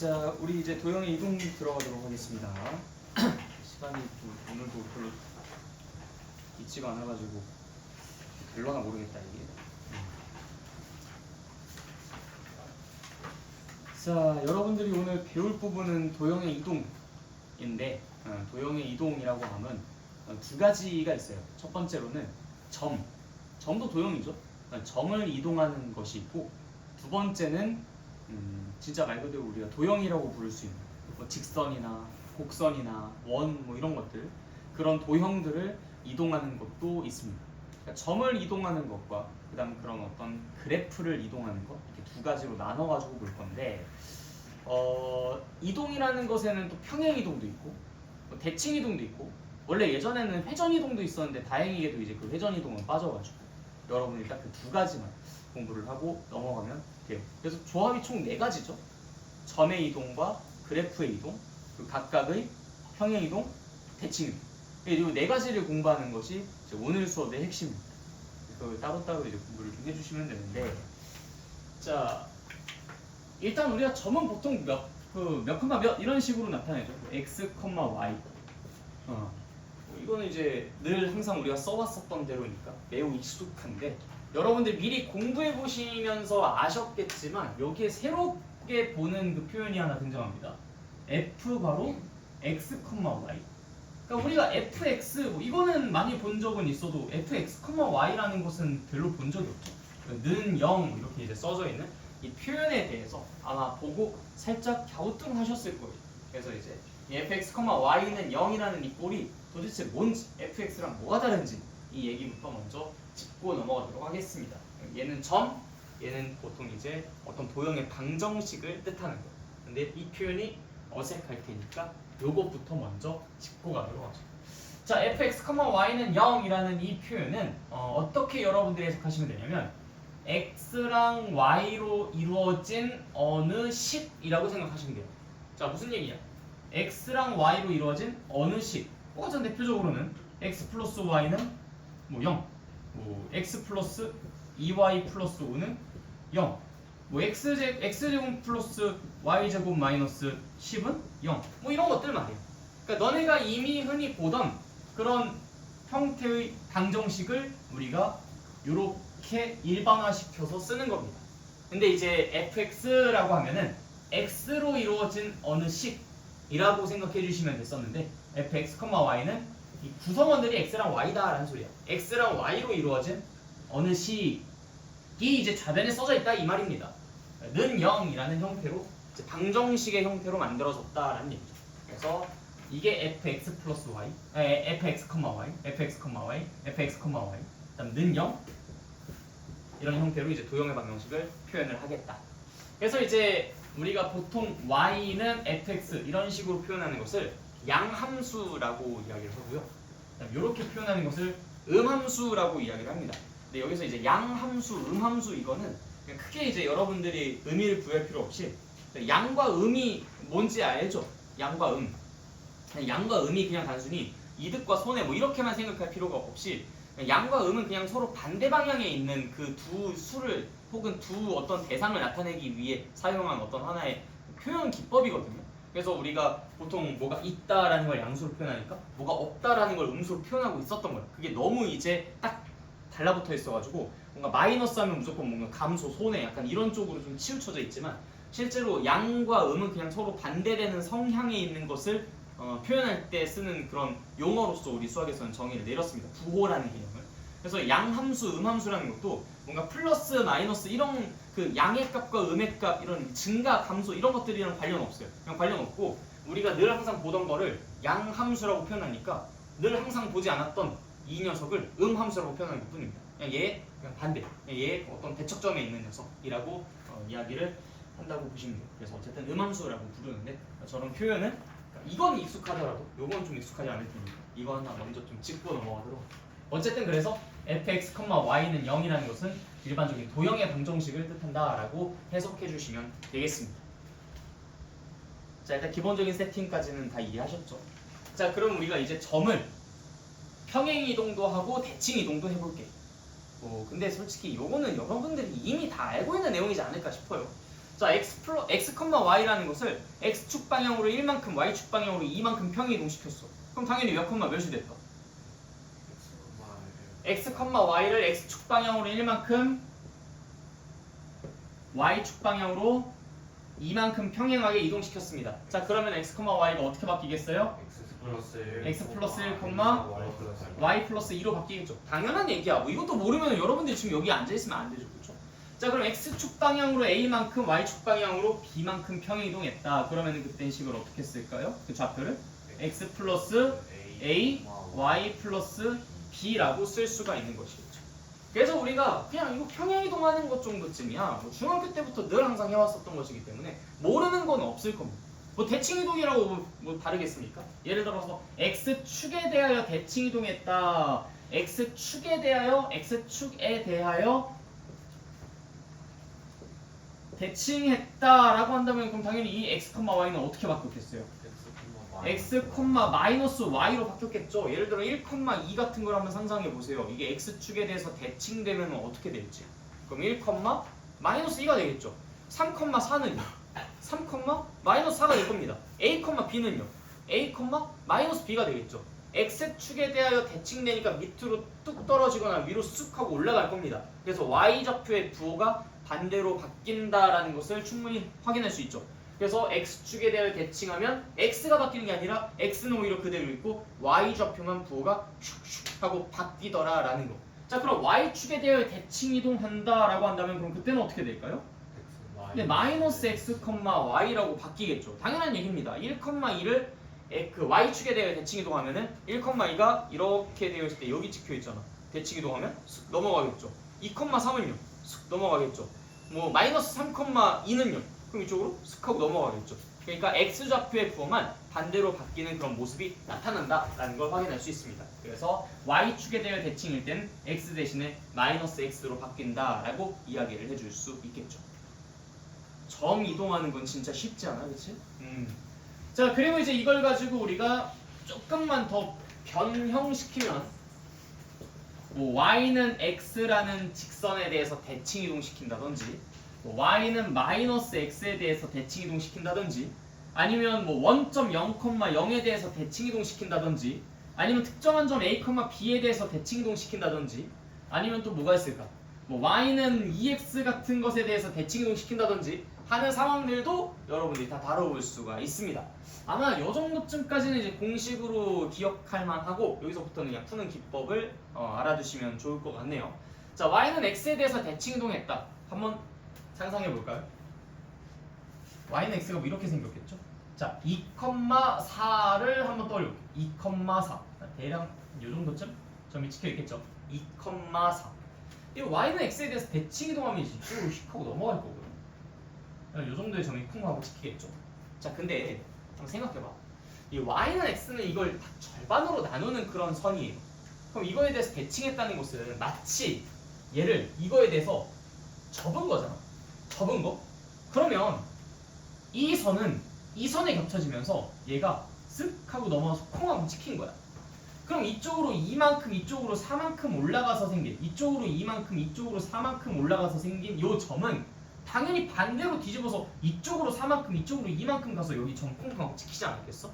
자, 우리 이제 도형의 이동 들어가도록 하겠습니다. 시간이 또 오늘도 별로 있지가 않아가지고 될려나 모르겠다 이게. 자, 여러분들이 오늘 배울 부분은 도형의 이동인데 도형의 이동이라고 하면 두 가지가 있어요. 첫 번째로는 점도 도형이죠. 점을 이동하는 것이 있고, 두 번째는 진짜 말 그대로 우리가 도형이라고 부를 수 있는 뭐 직선이나 곡선이나 원 뭐 이런 것들, 그런 도형들을 이동하는 것도 있습니다. 그러니까 점을 이동하는 것과 그 다음 그런 어떤 그래프를 이동하는 것, 이렇게 두 가지로 나눠가지고 볼 건데, 이동이라는 것에는 또 평행 이동도 있고 뭐 대칭 이동도 있고, 원래 예전에는 회전 이동도 있었는데 다행히도 이제 그 회전 이동은 빠져가지고 여러분이 딱 그 두 가지만 공부를 하고 넘어가면 돼요. 그래서 조합이 총 4가지죠. 점의 이동과 그래프의 이동, 그 각각의 평행 이동, 대칭 이동. 이 4가지를 공부하는 것이 이제 오늘 수업의 핵심입니다. 그걸 따로따로 이제 공부를 좀 해주시면 되는데, 자, 일단 우리가 점은 보통 몇 이런 식으로 나타내죠. x, y. 이거는 이제 늘 항상 우리가 써왔었던 대로니까 매우 익숙한데, 여러분들 미리 공부해 보시면서 아셨겠지만 여기에 새롭게 보는 그 표현이 하나 등장합니다. f 바로 x, y. 그러니까 우리가 fx 뭐 이거는 많이 본 적은 있어도 fx, y라는 것은 별로 본 적이 없죠. 는 0 이렇게 이제 써져 있는 이 표현에 대해서 아마 보고 살짝 갸우뚱하셨을 거예요. 그래서 이제 이 fx, y는 0이라는 이 꼴이 도대체 뭔지, fx랑 뭐가 다른지 이 얘기부터 먼저 짚고 넘어가도록 하겠습니다. 얘는 점, 얘는 보통 이제 어떤 도형의 방정식을 뜻하는 거예요. 근데 이 표현이 어색할 테니까 요것부터 먼저 짚고 가도록 하죠. 자, fx, y는 0이라는 이 표현은 어떻게 여러분들이 해석하시면 되냐면, x랑 y로 이루어진 어느 식이라고 생각하시면 돼요. 자, 무슨 얘기냐? x랑 y로 이루어진 어느 식. 가장 대표적으로는 x 플러스 y는 뭐 0, 뭐 x 플러스 2y 플러스 5는 0, 뭐 x제곱 플러스 y제곱 마이너스 10은 0, 뭐 이런 것들 말이에요. 그러니까 너네가 이미 흔히 보던 그런 형태의 방정식을 우리가 이렇게 일반화시켜서 쓰는 겁니다. 근데 이제 fx라고 하면은 x로 이루어진 어느 식이라고 생각해 주시면 됐었는데, fx, y는 이 구성원들이 x랑 y다라는 소리야. x랑 y로 이루어진 어느 식이 이제 좌변에 써져 있다 이 말입니다. 는 0이라는 형태로 이제 방정식의 형태로 만들어졌다라는 얘기죠. 그래서 이게 fx 플러스 y, fx, y, fx, y, fx, y, 그다음 는 0 이런 형태로 이제 도형의 방정식을 표현을 하겠다. 그래서 이제 우리가 보통 y는 fx 이런 식으로 표현하는 것을 양함수라고 이야기를 하고요. 이렇게 표현하는 것을 음함수라고 이야기를 합니다. 근데 여기서 이제 양함수, 음함수 이거는 그냥 크게 이제 여러분들이 의미를 부여할 필요 없이 양과 음이 뭔지 알죠? 양과 음. 양과 음이 그냥 단순히 이득과 손해 뭐 이렇게만 생각할 필요가 없이, 양과 음은 그냥 서로 반대 방향에 있는 그 두 수를 혹은 두 어떤 대상을 나타내기 위해 사용한 어떤 하나의 표현 기법이거든요. 그래서 우리가 보통 뭐가 있다라는 걸 양수로 표현하니까 뭐가 없다라는 걸 음수로 표현하고 있었던 거예요. 그게 너무 이제 딱 달라붙어 있어가지고 뭔가 마이너스 하면 무조건 뭔가 감소, 손해 약간 이런 쪽으로 좀 치우쳐져 있지만, 실제로 양과 음은 그냥 서로 반대되는 성향에 있는 것을 표현할 때 쓰는 그런 용어로서 우리 수학에서는 정의를 내렸습니다. 부호라는 개념을. 그래서 양함수, 음함수라는 것도 뭔가 플러스, 마이너스 이런 그 양의 값과 음의 값 이런 증가, 감소 이런 것들이랑 관련 없어요. 그냥 관련 없고, 우리가 늘 항상 보던 거를 양함수라고 표현하니까 늘 항상 보지 않았던 이 녀석을 음함수라고 표현하는 것 뿐입니다. 그냥 얘 그냥 반대, 얘 어떤 대척점에 있는 녀석이라고 이야기를 한다고 보시면 돼요. 그래서 어쨌든 음함수라고 부르는데, 저런 표현은 이건 익숙하더라도 요건 좀 익숙하지 않을 테니까 이거 하나 먼저 좀 짚고 넘어가도록. 어쨌든 그래서 fx, y는 0이라는 것은 일반적인 도형의 방정식을 뜻한다라고 해석해 주시면 되겠습니다. 자, 일단 기본적인 세팅까지는 다 이해하셨죠? 자, 그럼 우리가 이제 점을 평행 이동도 하고 대칭 이동도 해볼게. 근데 솔직히 요거는 여러분들이 이미 다 알고 있는 내용이지 않을까 싶어요. 자, x, y라는 것을 x축 방향으로 1만큼, y축 방향으로 2만큼 평이 이동시켰어. 그럼 당연히 몇 콤마 몇이 됐다? x, y를 x축 방향으로 1만큼, y축 방향으로 2만큼 평행하게 이동시켰습니다. 자, 그러면 x, y가 어떻게 바뀌겠어요? x 플러스 1, y 플러스 2로 바뀌겠죠. 당연한 얘기야. 뭐 이것도 모르면 여러분들이 지금 여기 앉아있으면 안 되죠. 그렇죠? 자, 그럼 x축 방향으로 a만큼, y축 방향으로 b만큼 평행 이동했다. 그러면 그때 식을 어떻게 쓸까요? 그 좌표를 x 플러스 a, y 플러스 b라고 쓸 수가 있는 것이겠죠. 그래서 우리가 그냥 이거 평행 이동하는 것 정도쯤이야. 뭐 중학교 때부터 늘 항상 해왔었던 것이기 때문에 모르는 건 없을 겁니다. 뭐 대칭 이동이라고 뭐 다르겠습니까? 예를 들어서 x축에 대하여 대칭 이동했다. x축에 대하여 대칭했다라고 한다면 그럼 당연히 이 x, y는 어떻게 바뀌었겠어요? x, 마이너스 y로 바뀌었겠죠. 예를 들어 1, 2 같은 걸 한번 상상해 보세요. 이게 x축에 대해서 대칭되면 어떻게 될지. 그럼 1, 마이너스 2가 되겠죠. 3, 4는요. 3, 마이너스 4가 될 겁니다. a, b는요. a, 마이너스 b가 되겠죠. x축에 대하여 대칭되니까 밑으로 뚝 떨어지거나 위로 쑥 하고 올라갈 겁니다. 그래서 y좌표의 부호가 반대로 바뀐다라는 것을 충분히 확인할 수 있죠. 그래서 x축에 대하여 대칭하면 x가 바뀌는 게 아니라 x는 오히려 그대로 있고 y좌표만 부호가 슉슉 하고 바뀌더라라는 거. 자, 그럼 y축에 대하여 대칭 이동한다라고 한다면 그럼 그때는 어떻게 될까요? 네, 마이너스 x, y라고 바뀌겠죠. 당연한 얘기입니다. 1, 2를 그 y축에 대하여 대칭 이동하면은 1, 2가 이렇게 되어 있을 때 여기 찍혀 있잖아. 대칭 이동하면 쑥 넘어가겠죠. 2, 3은요. 쑥 넘어가겠죠. 뭐 마이너스 3, 2는요. 그럼 이쪽으로 쓱 하고 넘어가겠죠. 그러니까 x좌표의 부호만 반대로 바뀌는 그런 모습이 나타난다라는 걸 확인할 수 있습니다. 그래서 y축에 대하여 대칭일 때는 x 대신에 마이너스 x로 바뀐다라고 이야기를 해줄 수 있겠죠. 점 이동하는 건 진짜 쉽지 않아, 그치? 자, 그리고 이제 이걸 가지고 우리가 조금만 더 변형시키면 뭐 y는 x라는 직선에 대해서 대칭 이동시킨다든지 y는 마이너스 x에 대해서 대칭 이동시킨다든지 아니면 뭐 1.0,0에 대해서 대칭 이동시킨다든지 아니면 특정한 점 a, b에 대해서 대칭 이동시킨다든지 아니면 또 뭐가 있을까? 뭐 y는 2x 같은 것에 대해서 대칭 이동시킨다든지 하는 상황들도 여러분들이 다 다뤄볼 수가 있습니다. 아마 이 정도쯤까지는 이제 공식으로 기억할 만하고 여기서부터는 그냥 푸는 기법을 알아두시면 좋을 것 같네요. 자, y는 x에 대해서 대칭 이동했다. 한번 상상해 볼까요? y는 x가 뭐 이렇게 생겼겠죠? 자, 2,4를 한번 떠올려볼게요. 2,4 대략 이 정도쯤 점이 찍혀 있겠죠? 2,4 이 y는 x에 대해서 대칭 이동하면 이쪽으로 휙 하고 넘어갈 거고요. 이 정도의 점이 쿵 하고 찍히겠죠. 자, 근데 한번 생각해봐. 이 y는 x는 이걸 다 절반으로 나누는 그런 선이에요. 그럼 이거에 대해서 대칭했다는 것은 마치 얘를 이거에 대해서 접은 거잖아. 접은 거? 그러면 이 선은 이 선에 겹쳐지면서 얘가 쓱 하고 넘어가서 콩 하고 찍힌 거야. 그럼 이쪽으로 2만큼 이쪽으로 4만큼 올라가서 생긴 이쪽으로 2만큼 이쪽으로 4만큼 올라가서 생긴 요 점은 당연히 반대로 뒤집어서 이쪽으로 4만큼 이쪽으로 2만큼 가서 여기 점 콩 하고 찍히지 않았겠어?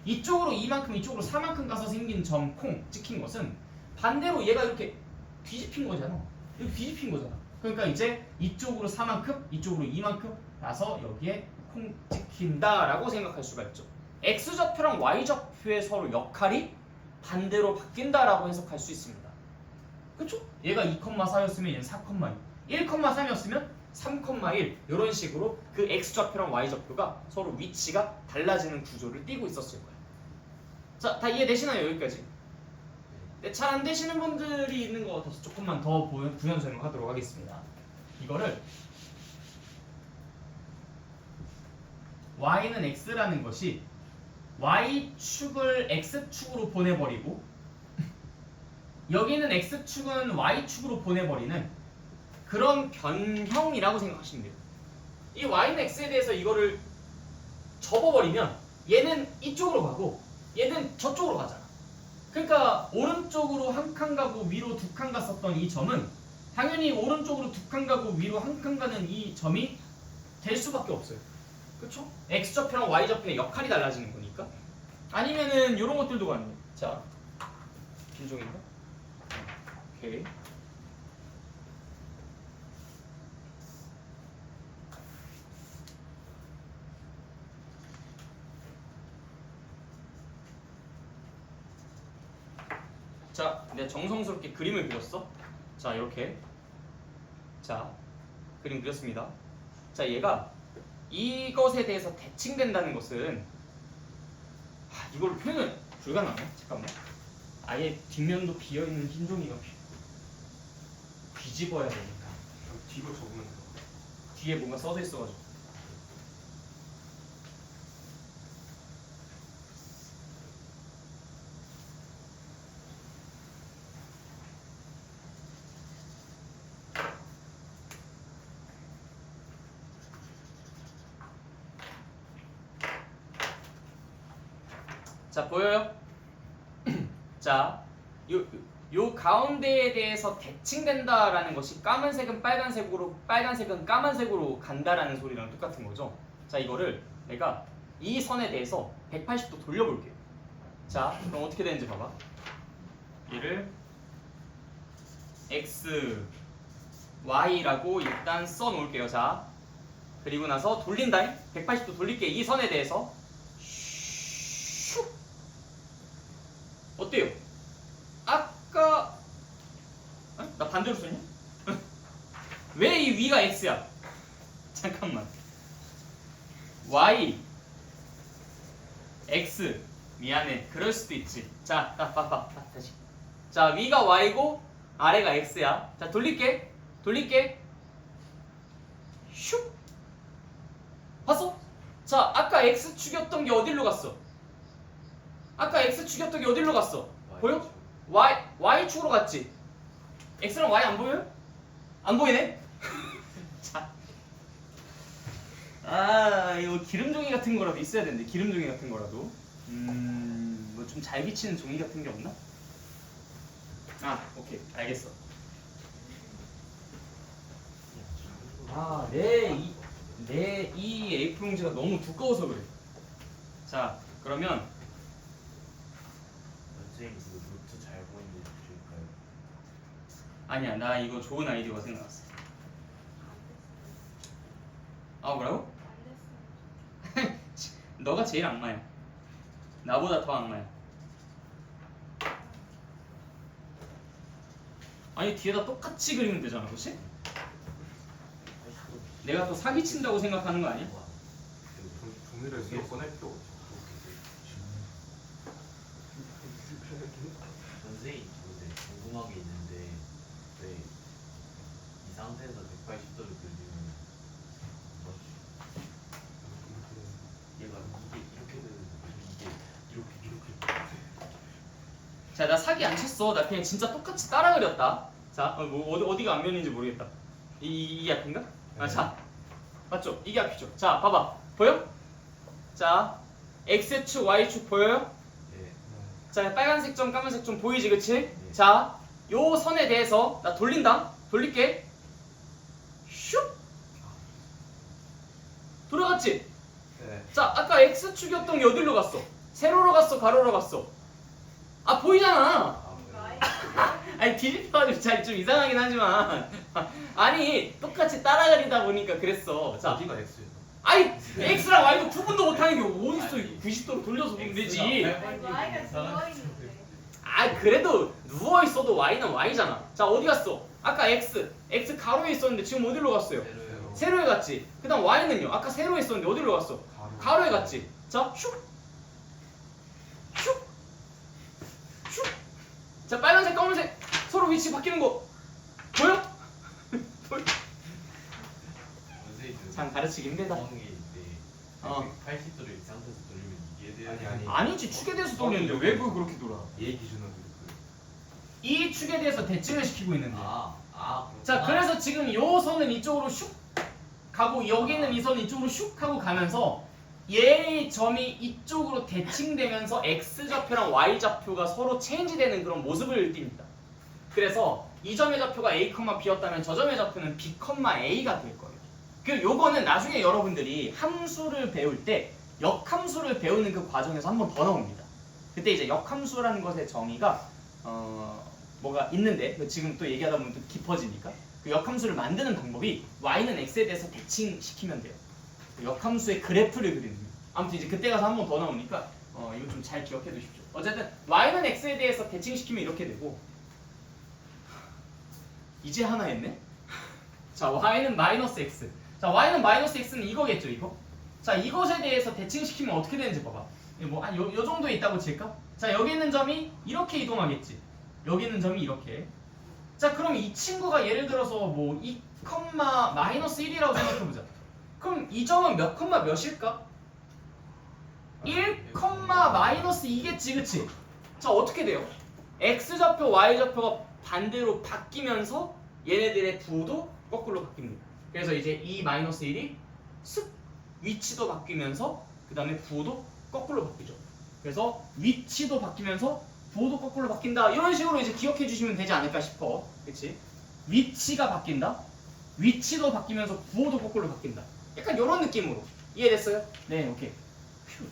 이쪽으로 2만큼 이쪽으로 4만큼 가서 생긴 점 콩 찍힌 것은 반대로 얘가 이렇게 뒤집힌 거잖아. 이렇게 뒤집힌 거잖아. 그러니까 이제 이쪽으로 4만큼 이쪽으로 2만큼 가서 여기에 콩 찍힌다라고 생각할 수가 있죠. x좌표랑 y좌표의 서로 역할이 반대로 바뀐다라고 해석할 수 있습니다. 그렇죠? 얘가 2,4였으면 얘는 4,2 1,3이었으면 3,1 이런 식으로 그 x좌표랑 y좌표가 서로 위치가 달라지는 구조를 띠고 있었을 거예요. 자, 다 이해되시나요? 여기까지? 네, 잘 안 되시는 분들이 있는 것 같아서 조금만 더 부연 설명하도록 하겠습니다. 이거를 y는 x라는 것이 y축을 x축으로 보내버리고 여기는 x축은 y축으로 보내버리는 그런 변형이라고 생각하시면 돼요. 이 y는 x에 대해서 이거를 접어버리면 얘는 이쪽으로 가고 얘는 저쪽으로 가잖아. 그러니까 오른쪽으로 한 칸 가고 위로 두 칸 갔었던 이 점은 당연히 오른쪽으로 2칸 가고 위로 1칸 가는 이 점이 될 수밖에 없어요. 그쵸? X좌표랑 Y좌표의 역할이 달라지는 거니까. 아니면은 이런 것들도 가능해요. 자, 빈종인가? 오케이. 자, 내가 정성스럽게 그림을 그렸어. 자, 이렇게. 자, 그림 그렸습니다. 자, 얘가 이것에 대해서 대칭된다는 것은 이걸 표현은 불가능하네. 잠깐만. 아예 뒷면도 비어있는 흰 종이가 뒤집어야 되니까. 뒤로 적으면 돼. 뒤에 뭔가 써져 있어가지고. 자, 보여요? 자, 요 가운데에 대해서 대칭된다라는 것이 까만색은 빨간색으로, 빨간색은 까만색으로 간다라는 소리랑 똑같은 거죠. 자, 이거를 내가 이 선에 대해서 180도 돌려볼게요. 자, 그럼 어떻게 되는지 봐봐. 얘를 X, Y라고 일단 써놓을게요. 자, 그리고 나서 돌린다. 180도 돌릴게. 이 선에 대해서. 어때요? 아까 나 반대로 썼냐? 왜 이 위가 X야? 잠깐만. Y X 미안해. 그럴 수도 있지. 자, 봐봐. 다시. 자, 위가 Y고 아래가 X야. 자, 돌릴게. 슉. 봤어? 자, 아까 X축이었던 게 어디로 갔어? 아까 X축이었던 게 어디로 갔어? 보여? Y축으로 갔지? X랑 Y 안 보여요? 안 보이네? 자. 이거 기름종이 같은 거라도 있어야 되는데, 기름종이 같은 거라도. 뭐 좀 잘 비치는 종이 같은 게 없나? 오케이. 알겠어. 내 이 A4 용지가 너무 두꺼워서 그래. 자, 그러면 선생님 그 노트 잘 보이는데 주실까요? 아니야, 나 이거 좋은 아이디어가 생각났어. 뭐라고? 너가 제일 악마야. 나보다 더 악마야. 아니, 뒤에다 똑같이 그리면 되잖아, 그렇지? 내가 또 사기친다고 생각하는 거 아니야? 종이를 몇 번 할 필요 없죠. 선생님, 저 궁금한 게 있는데 왜 이 상태에서 180도를 그리면 얘가 이게 이렇게 되는 이게 이렇게 자, 나 사기 안 쳤어. 나 그냥 진짜 똑같이 따라 그렸다. 자, 어디가 앞면인지 모르겠다. 이게 앞인가? 자, 맞죠? 이게 앞이죠. 자, 봐봐. 보여? 자, X축, Y축 보여요? 예. 자, 빨간색 점, 까만색 점 보이지, 그치? 네. 자, 요 선에 대해서 나 돌린다. 돌릴게. 슉! 돌아갔지? 네. 자, 아까 X축이었던 게 어디로 갔어? 세로로 갔어, 가로로 갔어? 보이잖아. 아니, 뒤집혀가지고 잘 좀 이상하긴 하지만 아니, 똑같이 따라 그리다 보니까 그랬어. 자, 어디가 X예요? 아니, X랑 Y도 구분도 못하는 게 어딨어. 90도로 돌려서 보면 되지. Y가 누워있는데. 그래도 누워있어도 Y는 Y잖아. 자, 어디 갔어? 아까 X 가로에 있었는데 지금 어디로 갔어요? 세로요. 세로에 갔지. 그 다음 Y는요? 아까 세로에 있었는데 어디로 갔어? 가로에 갔지. 자, 슉! 슉! 슉! 자, 빨간색, 검은색 서로 위치 바뀌는 거 보여? 선생님, 참 가르치기 힘들다. 궁금한 게 있는데 180도를 이 상태에서 돌리면 이게 돼야 아니. 아니지, 축에 대해서 돌리는데 왜 그걸 그렇게 돌아? 얘 기준으로 이 축에 대해서 대칭을 시키고 있는데. 그렇구나. 자, 그래서 지금 요 선은 이쪽으로 슉 가고 여기 있는 이 선은 이쪽으로 슉 하고 가면서 얘의 점이 이쪽으로 대칭되면서 X좌표랑 Y좌표가 서로 체인지되는 그런 모습을 띱니다. 그래서 이 점의 좌표가 a, b였다면 저 점의 좌표는 b, a가 될 거예요. 그 요거는 나중에 여러분들이 함수를 배울 때 역함수를 배우는 그 과정에서 한 번 더 나옵니다. 그때 이제 역함수라는 것의 정의가 뭐가 있는데 지금 또 얘기하다 보면 또 깊어지니까 그 역함수를 만드는 방법이 y는 x에 대해서 대칭시키면 돼요. 그 역함수의 그래프를 그리는 거예요. 아무튼 이제 그때 가서 한 번 더 나오니까 이거 좀 잘 기억해 두십시오. 어쨌든 y는 x에 대해서 대칭시키면 이렇게 되고 이제 하나 했네? 자 y는 마이너스 x. 자 y는 마이너스 x는 이거겠죠 이거? 자 이것에 대해서 대칭시키면 어떻게 되는지 봐봐. 뭐한 요 정도에 있다고 칠까? 자 여기 있는 점이 이렇게 이동하겠지. 여기 있는 점이 이렇게. 자 그럼 이 친구가 예를 들어서 뭐 2, 마이너스 1이라고 생각해보자. 그럼 이 점은 몇 컴마 몇일까? 1, 마이너스 2겠지 그치? 자 어떻게 돼요? x좌표, y좌표가 반대로 바뀌면서 얘네들의 부호도 거꾸로 바뀝니다. 그래서 이제 2 마이너스 1이 슥 위치도 바뀌면서 그 다음에 부호도 거꾸로 바뀌죠. 그래서 위치도 바뀌면서 부호도 거꾸로 바뀐다. 이런 식으로 이제 기억해 주시면 되지 않을까 싶어. 그치? 위치가 바뀐다. 위치도 바뀌면서 부호도 거꾸로 바뀐다. 약간 이런 느낌으로. 이해됐어요? 네, 오케이. 휴.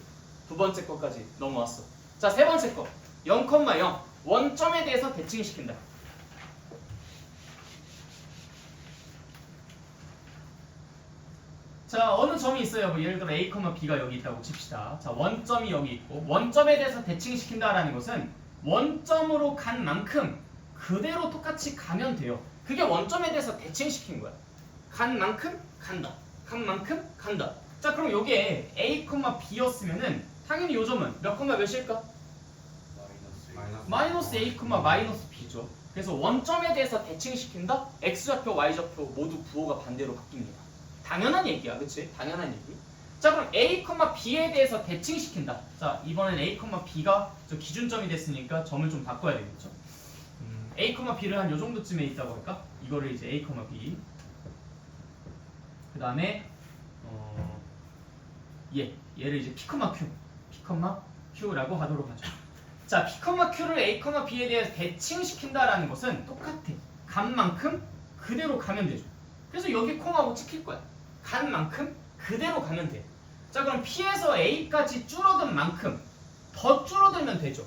두 번째 거까지 넘어왔어. 자, 세 번째 거. 0,0. 원점에 대해서 대칭시킨다. 자, 어느 점이 있어요. 뭐 예를 들어 a, b가 여기 있다고 칩시다. 자, 원점이 여기 있고 원점에 대해서 대칭시킨다라는 것은 원점으로 간 만큼 그대로 똑같이 가면 돼요. 그게 원점에 대해서 대칭시킨 거야. 간 만큼 간다. 간 만큼 간다. 자, 그럼 여기에 a, b였으면은 당연히 요 점은 몇 몇일까? 마이너스 a, 마이너스 b죠. 그래서 원점에 대해서 대칭시킨다. x좌표, y좌표 모두 부호가 반대로 바뀝니다. 당연한 얘기야, 그치? 당연한 얘기. 자, 그럼 a, b에 대해서 대칭시킨다. 자, 이번엔 a, b가 저 기준점이 됐으니까 점을 좀 바꿔야 되겠죠? a, b를 한 요 정도쯤에 있다고 할까? 이거를 이제 a, b. 그 다음에 얘를 이제 p, q라고 하도록 하죠. 자, p, q를 a, b에 대해서 대칭시킨다라는 것은 똑같아. 간 만큼 그대로 가면 되죠. 그래서 여기 콩하고 찍힐 거야. 간 만큼 그대로 가면 돼. 자, 그럼 p에서 a까지 줄어든 만큼 더 줄어들면 되죠.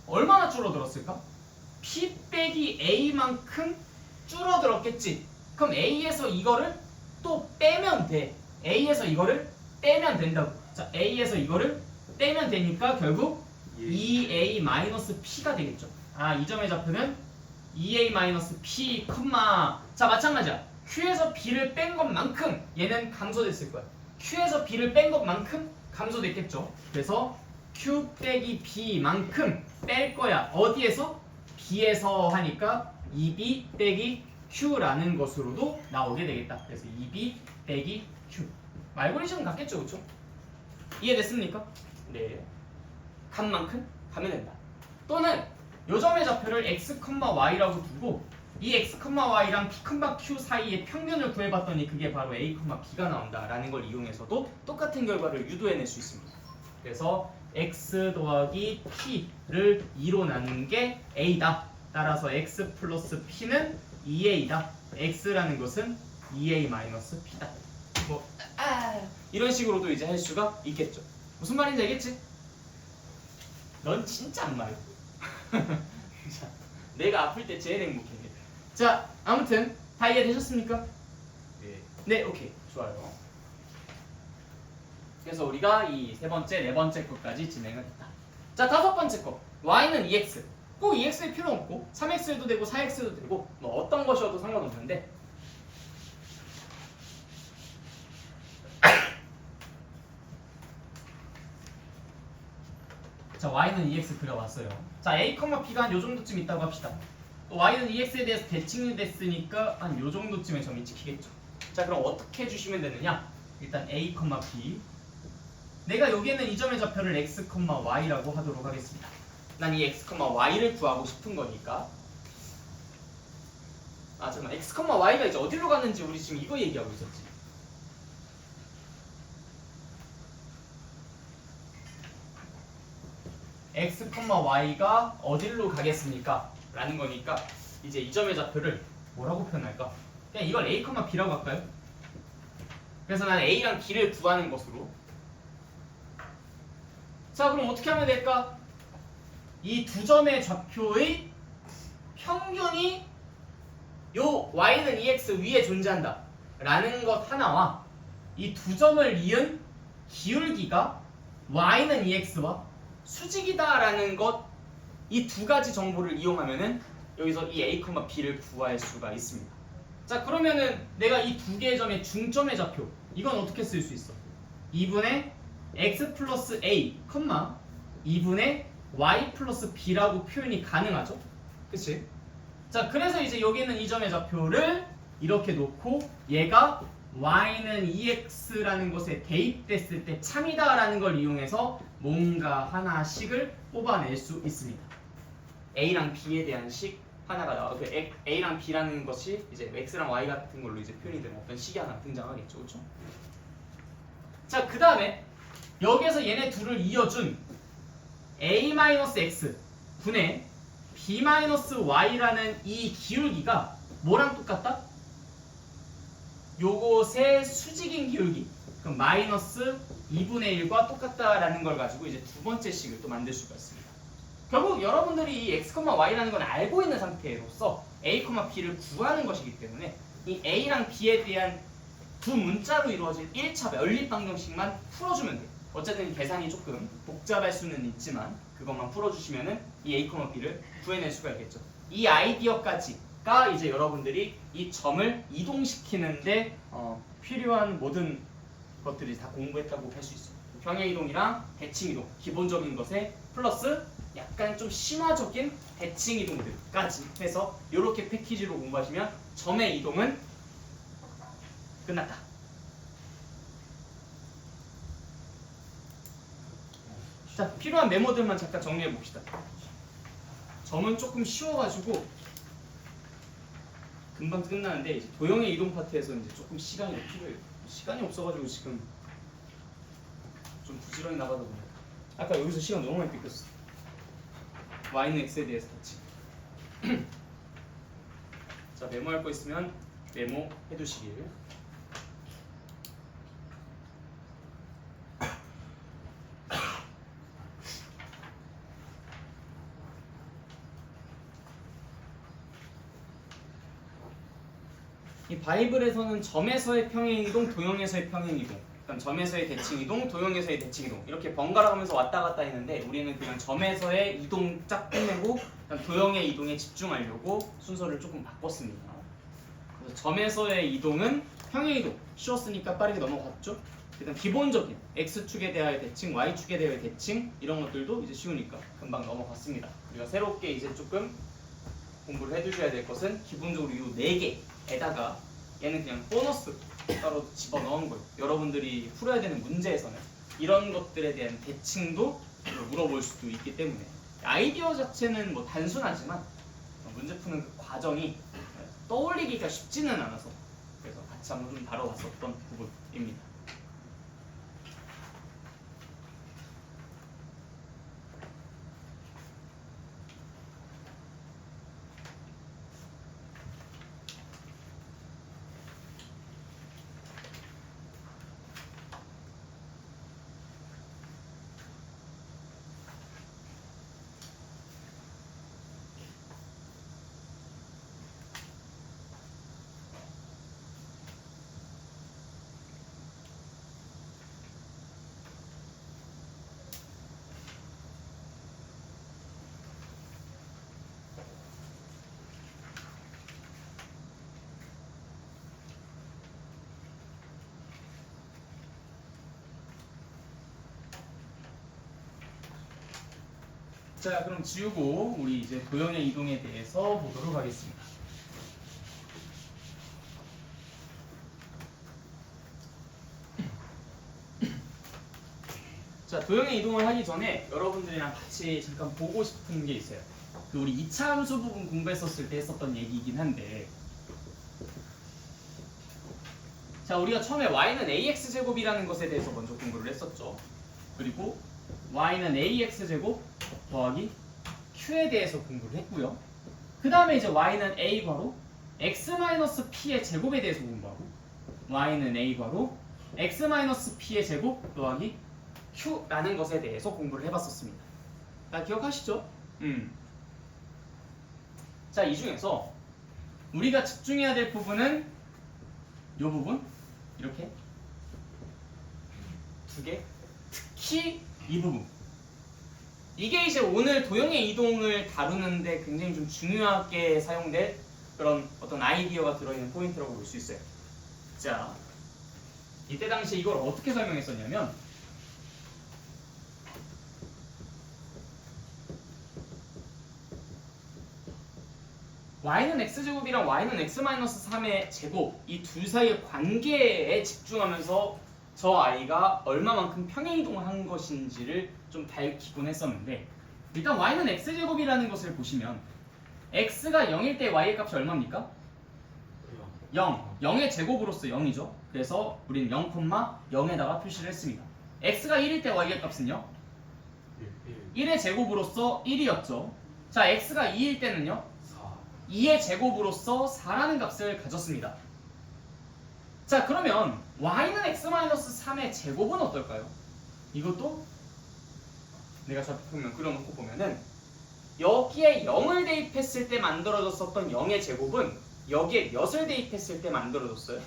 얼마나 줄어들었을까? p 빼기 a만큼 줄어들었겠지. 그럼 a에서 이거를 또 빼면 돼. a에서 이거를 빼면 된다고. 자, a에서 이거를 빼면 되니까 결국 2a-p가 되겠죠. 아, 이 점의 좌표는 2a-p, 자, 마찬가지야. q에서 b를 뺀 것만큼 얘는 감소됐을 거야. q에서 b를 뺀 것만큼 감소됐겠죠. 그래서 q 빼기 b만큼 뺄 거야. 어디에서? b에서 하니까 2b 빼기 q라는 것으로도 나오게 되겠다. 그래서 2b 빼기 q. 알고리즘 같겠죠, 그렇죠? 이해됐습니까? 네. 간 만큼 가면 된다. 또는 요 점의 좌표를 x, y라고 두고 이 x, y랑 p, q 사이의 평균을 구해봤더니 그게 바로 a, b가 나온다라는 걸 이용해서도 똑같은 결과를 유도해낼 수 있습니다. 그래서 x 더하기 p를 2로 나눈 게 a다. 따라서 x 플러스 p는 2a다. x라는 것은 2a-p다. 이런 식으로도 이제 할 수가 있겠죠. 무슨 말인지 알겠지? 넌 진짜 악마야. 자, 내가 아플 때 제일 행복해. 자, 아무튼 다 이해되셨습니까? 네. 네, 오케이. 좋아요. 그래서 우리가 이 세 번째, 네 번째 것까지 진행을 했다. 자, 다섯 번째 거. y는 2x. 꼭 2x일 필요 없고 3x여도 되고 4x여도 되고 뭐 어떤 것이어도 상관없는데 자, y는 2x 그려왔어요. 자, a, b가 한 요 정도쯤 있다고 합시다. 또 y는 2x에 대해서 대칭이 됐으니까 한 요 정도쯤에 점이 찍히겠죠. 자, 그럼 어떻게 해주시면 되느냐? 일단 a, b. 내가 여기에는 이 점의 좌표를 x, y라고 하도록 하겠습니다. 난 이 x, y를 구하고 싶은 거니까. 아, 잠깐만. x, y가 이제 어디로 가는지 우리 지금 이거 얘기하고 있었지. x, y가 어디로 가겠습니까? 라는 거니까 이제 이 점의 좌표를 뭐라고 표현할까? 그냥 이걸 a, b라고 할까요? 그래서 나는 a랑 b를 구하는 것으로. 자, 그럼 어떻게 하면 될까? 이 두 점의 좌표의 평균이 요 y는 ex 위에 존재한다 라는 것 하나와 이 두 점을 이은 기울기가 y는 ex와 수직이다 라는 것, 이 두 가지 정보를 이용하면은 여기서 이 a, b를 구할 수가 있습니다. 자, 그러면은 내가 이 두 개의 점의 중점의 좌표, 이건 어떻게 쓸 수 있어? 2분의 x 플러스 a, 2분의 y 플러스 b라고 표현이 가능하죠? 그치? 자, 그래서 이제 여기는 이 점의 좌표를 이렇게 놓고 얘가 y는 ex라는 것에 대입됐을 때 참이다 라는 걸 이용해서 뭔가 하나씩을 뽑아낼 수 있습니다. a랑 b에 대한 식 하나가 나와. 그 a랑 b라는 것이 이제 x랑 y 같은 걸로 이제 표현이 되는 어떤 식이 하나 등장하겠죠, 그렇죠? 자, 그 다음에 여기에서 얘네 둘을 이어준 a-x 분의 b-y라는 이 기울기가 뭐랑 똑같다? 요것의 수직인 기울기, 그럼 마이너스 2분의 1과 똑같다라는 걸 가지고 이제 두 번째 식을 또 만들 수가 있습니다. 결국 여러분들이 이 x, y라는 건 알고 있는 상태로서 a, b를 구하는 것이기 때문에 이 a랑 b에 대한 두 문자로 이루어진 1차 연립방정식만 풀어주면 돼요. 어쨌든 계산이 조금 복잡할 수는 있지만 그것만 풀어주시면은 이 a, b를 구해낼 수가 있겠죠. 이 아이디어까지가 이제 여러분들이 이 점을 이동시키는데 필요한 모든 것들이 다 공부했다고 할 수 있어요. 평행이동이랑 대칭이동, 기본적인 것에 플러스 약간 좀 심화적인 대칭이동들까지 해서 이렇게 패키지로 공부하시면 점의 이동은 끝났다. 자, 필요한 메모들만 잠깐 정리해 봅시다. 점은 조금 쉬워가지고 금방 끝나는데 이제 도형의 이동 파트에서 이제 조금 시간이 필요해요. 시간이 없어가지고 지금 좀 부지런히 나가다 보니까 아까 여기서 시간 너무 많이 뺏겼어. y는 x에 대해서 같이. 자, 메모할 거 있으면 메모 해두시길. 이 바이블에서는 점에서의 평행이동, 도형에서의 평행이동, 그다음 점에서의 대칭이동, 도형에서의 대칭이동 이렇게 번갈아 가면서 왔다 갔다 했는데 우리는 그냥 점에서의 이동 쫙 끝내고 그다음 도형의 이동에 집중하려고 순서를 조금 바꿨습니다. 그래서 점에서의 이동은 평행이동, 쉬웠으니까 빠르게 넘어갔죠. 그다음 기본적인 x축에 대하여 대칭, y축에 대하여 대칭 이런 것들도 이제 쉬우니까 금방 넘어갔습니다. 우리가 새롭게 이제 조금 공부를 해두셔야 될 것은 기본적으로 이 4개에다가 얘는 그냥 보너스 따로 집어넣은 거예요. 여러분들이 풀어야 되는 문제에서는 이런 것들에 대한 대칭도 물어볼 수도 있기 때문에 아이디어 자체는 뭐 단순하지만 문제 푸는 그 과정이 떠올리기가 쉽지는 않아서 그래서 같이 한번 좀 다뤄봤었던 부분입니다. 자, 그럼 지우고 우리 이제 도형의 이동에 대해서 보도록 하겠습니다. 자, 도형의 이동을 하기 전에 여러분들이랑 같이 잠깐 보고 싶은 게 있어요. 그 우리 2차 함수 부분 공부했었을 때 했었던 얘기이긴 한데 자, 우리가 처음에 y는 ax제곱이라는 것에 대해서 먼저 공부를 했었죠. 그리고 y는 ax제곱 더하기 q에 대해서 공부를 했고요. 그 그 다음에 이제 y는 a 괄호 x-p의 제곱에 대해서 공부하고 y는 a 괄호 x-p의 제곱 더하기 q라는 것에 대해서 공부를 해봤었습니다. 다 기억하시죠? 자, 이 중에서 우리가 집중해야 될 부분은 이 부분 이렇게 두 개, 특히 이 부분. 이게 이제 오늘 도형의 이동을 다루는데 굉장히 좀 중요하게 사용될 그런 어떤 아이디어가 들어있는 포인트라고 볼 수 있어요. 자, 이때 당시 이걸 어떻게 설명했었냐면 y는 x제곱이랑 y는 x-3의 제곱 이 둘 사이의 관계에 집중하면서 저 아이가 얼마만큼 평행이동을 한 것인지를 좀 밝히곤 했었는데 일단 y는 x제곱이라는 것을 보시면 x가 0일 때 y의 값이 얼마입니까? 0. 0의 제곱으로서 0이죠. 그래서 우리는 0,0에다가 표시를 했습니다. x가 1일 때 y의 값은요? 1의 제곱으로서 1이었죠. 자, x가 2일 때는요? 2의 제곱으로서 4라는 값을 가졌습니다. 자, 그러면 y는 x-3의 제곱은 어떨까요? 이것도 내가 좌표평면 그려놓고 보면은 여기에 0을 대입했을 때 만들어졌었던 0의 제곱은 여기에 몇을 대입했을 때 만들어졌어요?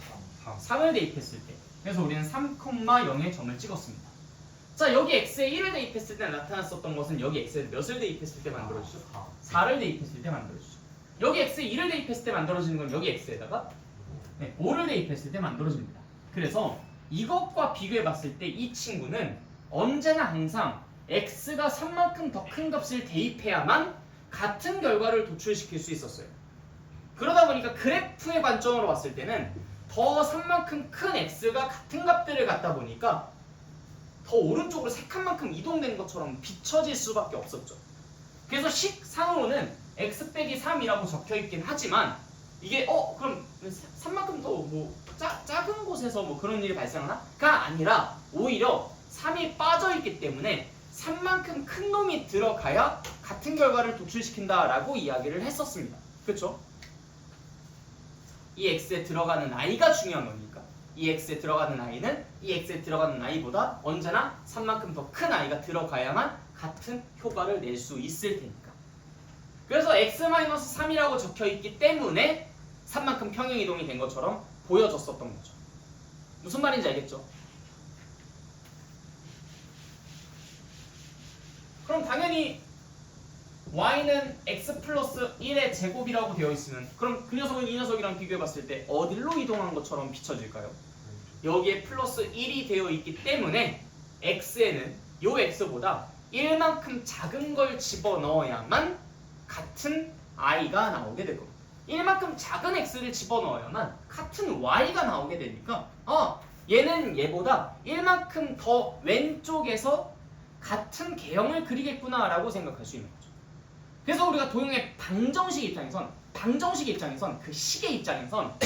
3을 대입했을 때. 그래서 우리는 3,0의 점을 찍었습니다. 자, 여기 x에 1을 대입했을 때 나타났었던 것은 여기 x에 몇을 대입했을 때 만들어지죠? 4를 대입했을 때 만들어지죠. 여기 x에 1을 대입했을 때 만들어지는 건 여기 x에다가 5를 대입했을 때 만들어집니다. 그래서 이것과 비교해 봤을 때 이 친구는 언제나 항상 x가 3만큼 더 큰 값을 대입해야만 같은 결과를 도출시킬 수 있었어요. 그러다 보니까 그래프의 관점으로 봤을 때는 더 3만큼 큰 x가 같은 값들을 갖다 보니까 더 오른쪽으로 3칸만큼 이동된 것처럼 비춰질 수밖에 없었죠. 그래서 식상으로는 x 빼기 3이라고 적혀 있긴 하지만 이게 그럼 3만큼 더 뭐 작은 곳에서 뭐 그런 일이 발생하나?가 아니라 오히려 3이 빠져 있기 때문에 3만큼 큰 놈이 들어가야 같은 결과를 도출시킨다라고 이야기를 했었습니다. 그렇죠? 이 x에 들어가는 i가 중요한 거니까 이 x에 들어가는 i는 이 x에 들어가는 i보다 언제나 3만큼 더 큰 i가 들어가야만 같은 효과를 낼 수 있을 테니까. 그래서 x-3이라고 적혀 있기 때문에 3만큼 평행이동이 된 것처럼 보여졌었던 거죠. 무슨 말인지 알겠죠? 그럼 당연히 y는 x 플러스 1의 제곱이라고 되어 있으면 그럼 그 녀석은 이 녀석이랑 비교해 봤을 때 어디로 이동한 것처럼 비춰질까요? 여기에 플러스 1이 되어 있기 때문에 x에는 요 x보다 1만큼 작은 걸 집어넣어야만 같은 i가 나오게 될 겁니다. 1만큼 작은 x를 집어넣어야만 같은 y가 나오게 되니까 얘는 얘보다 1만큼 더 왼쪽에서 같은 개형을 그리겠구나 라고 생각할 수 있는 거죠. 그래서 우리가 도형의 방정식 입장에선 그 식의 입장에선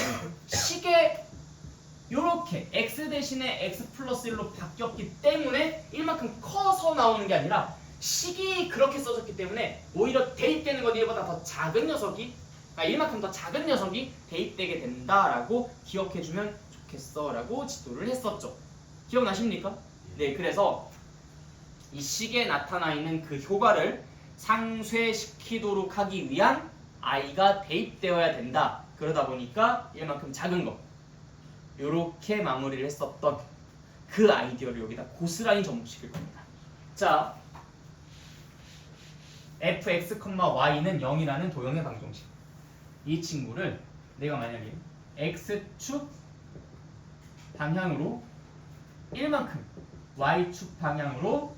식에 요렇게 x 대신에 x 플러스 1로 바뀌었기 때문에 1만큼 커서 나오는 게 아니라 식이 그렇게 써졌기 때문에 오히려 대입되는 건 1보다 더 작은 녀석이 1만큼 더 작은 녀석이 대입되게 된다라고 기억해주면 좋겠어 라고 지도를 했었죠. 기억나십니까? 네, 그래서 이 식에 나타나 있는 그 효과를 상쇄시키도록 하기 위한 i가 대입되어야 된다. 그러다 보니까 1만큼 작은 거 요렇게 마무리를 했었던 그 아이디어를 여기다 고스란히 접목시킬 겁니다. 자, fx, y는 0이라는 도형의 방정식. 이 친구를 내가 만약에 x축 방향으로 1만큼 y축 방향으로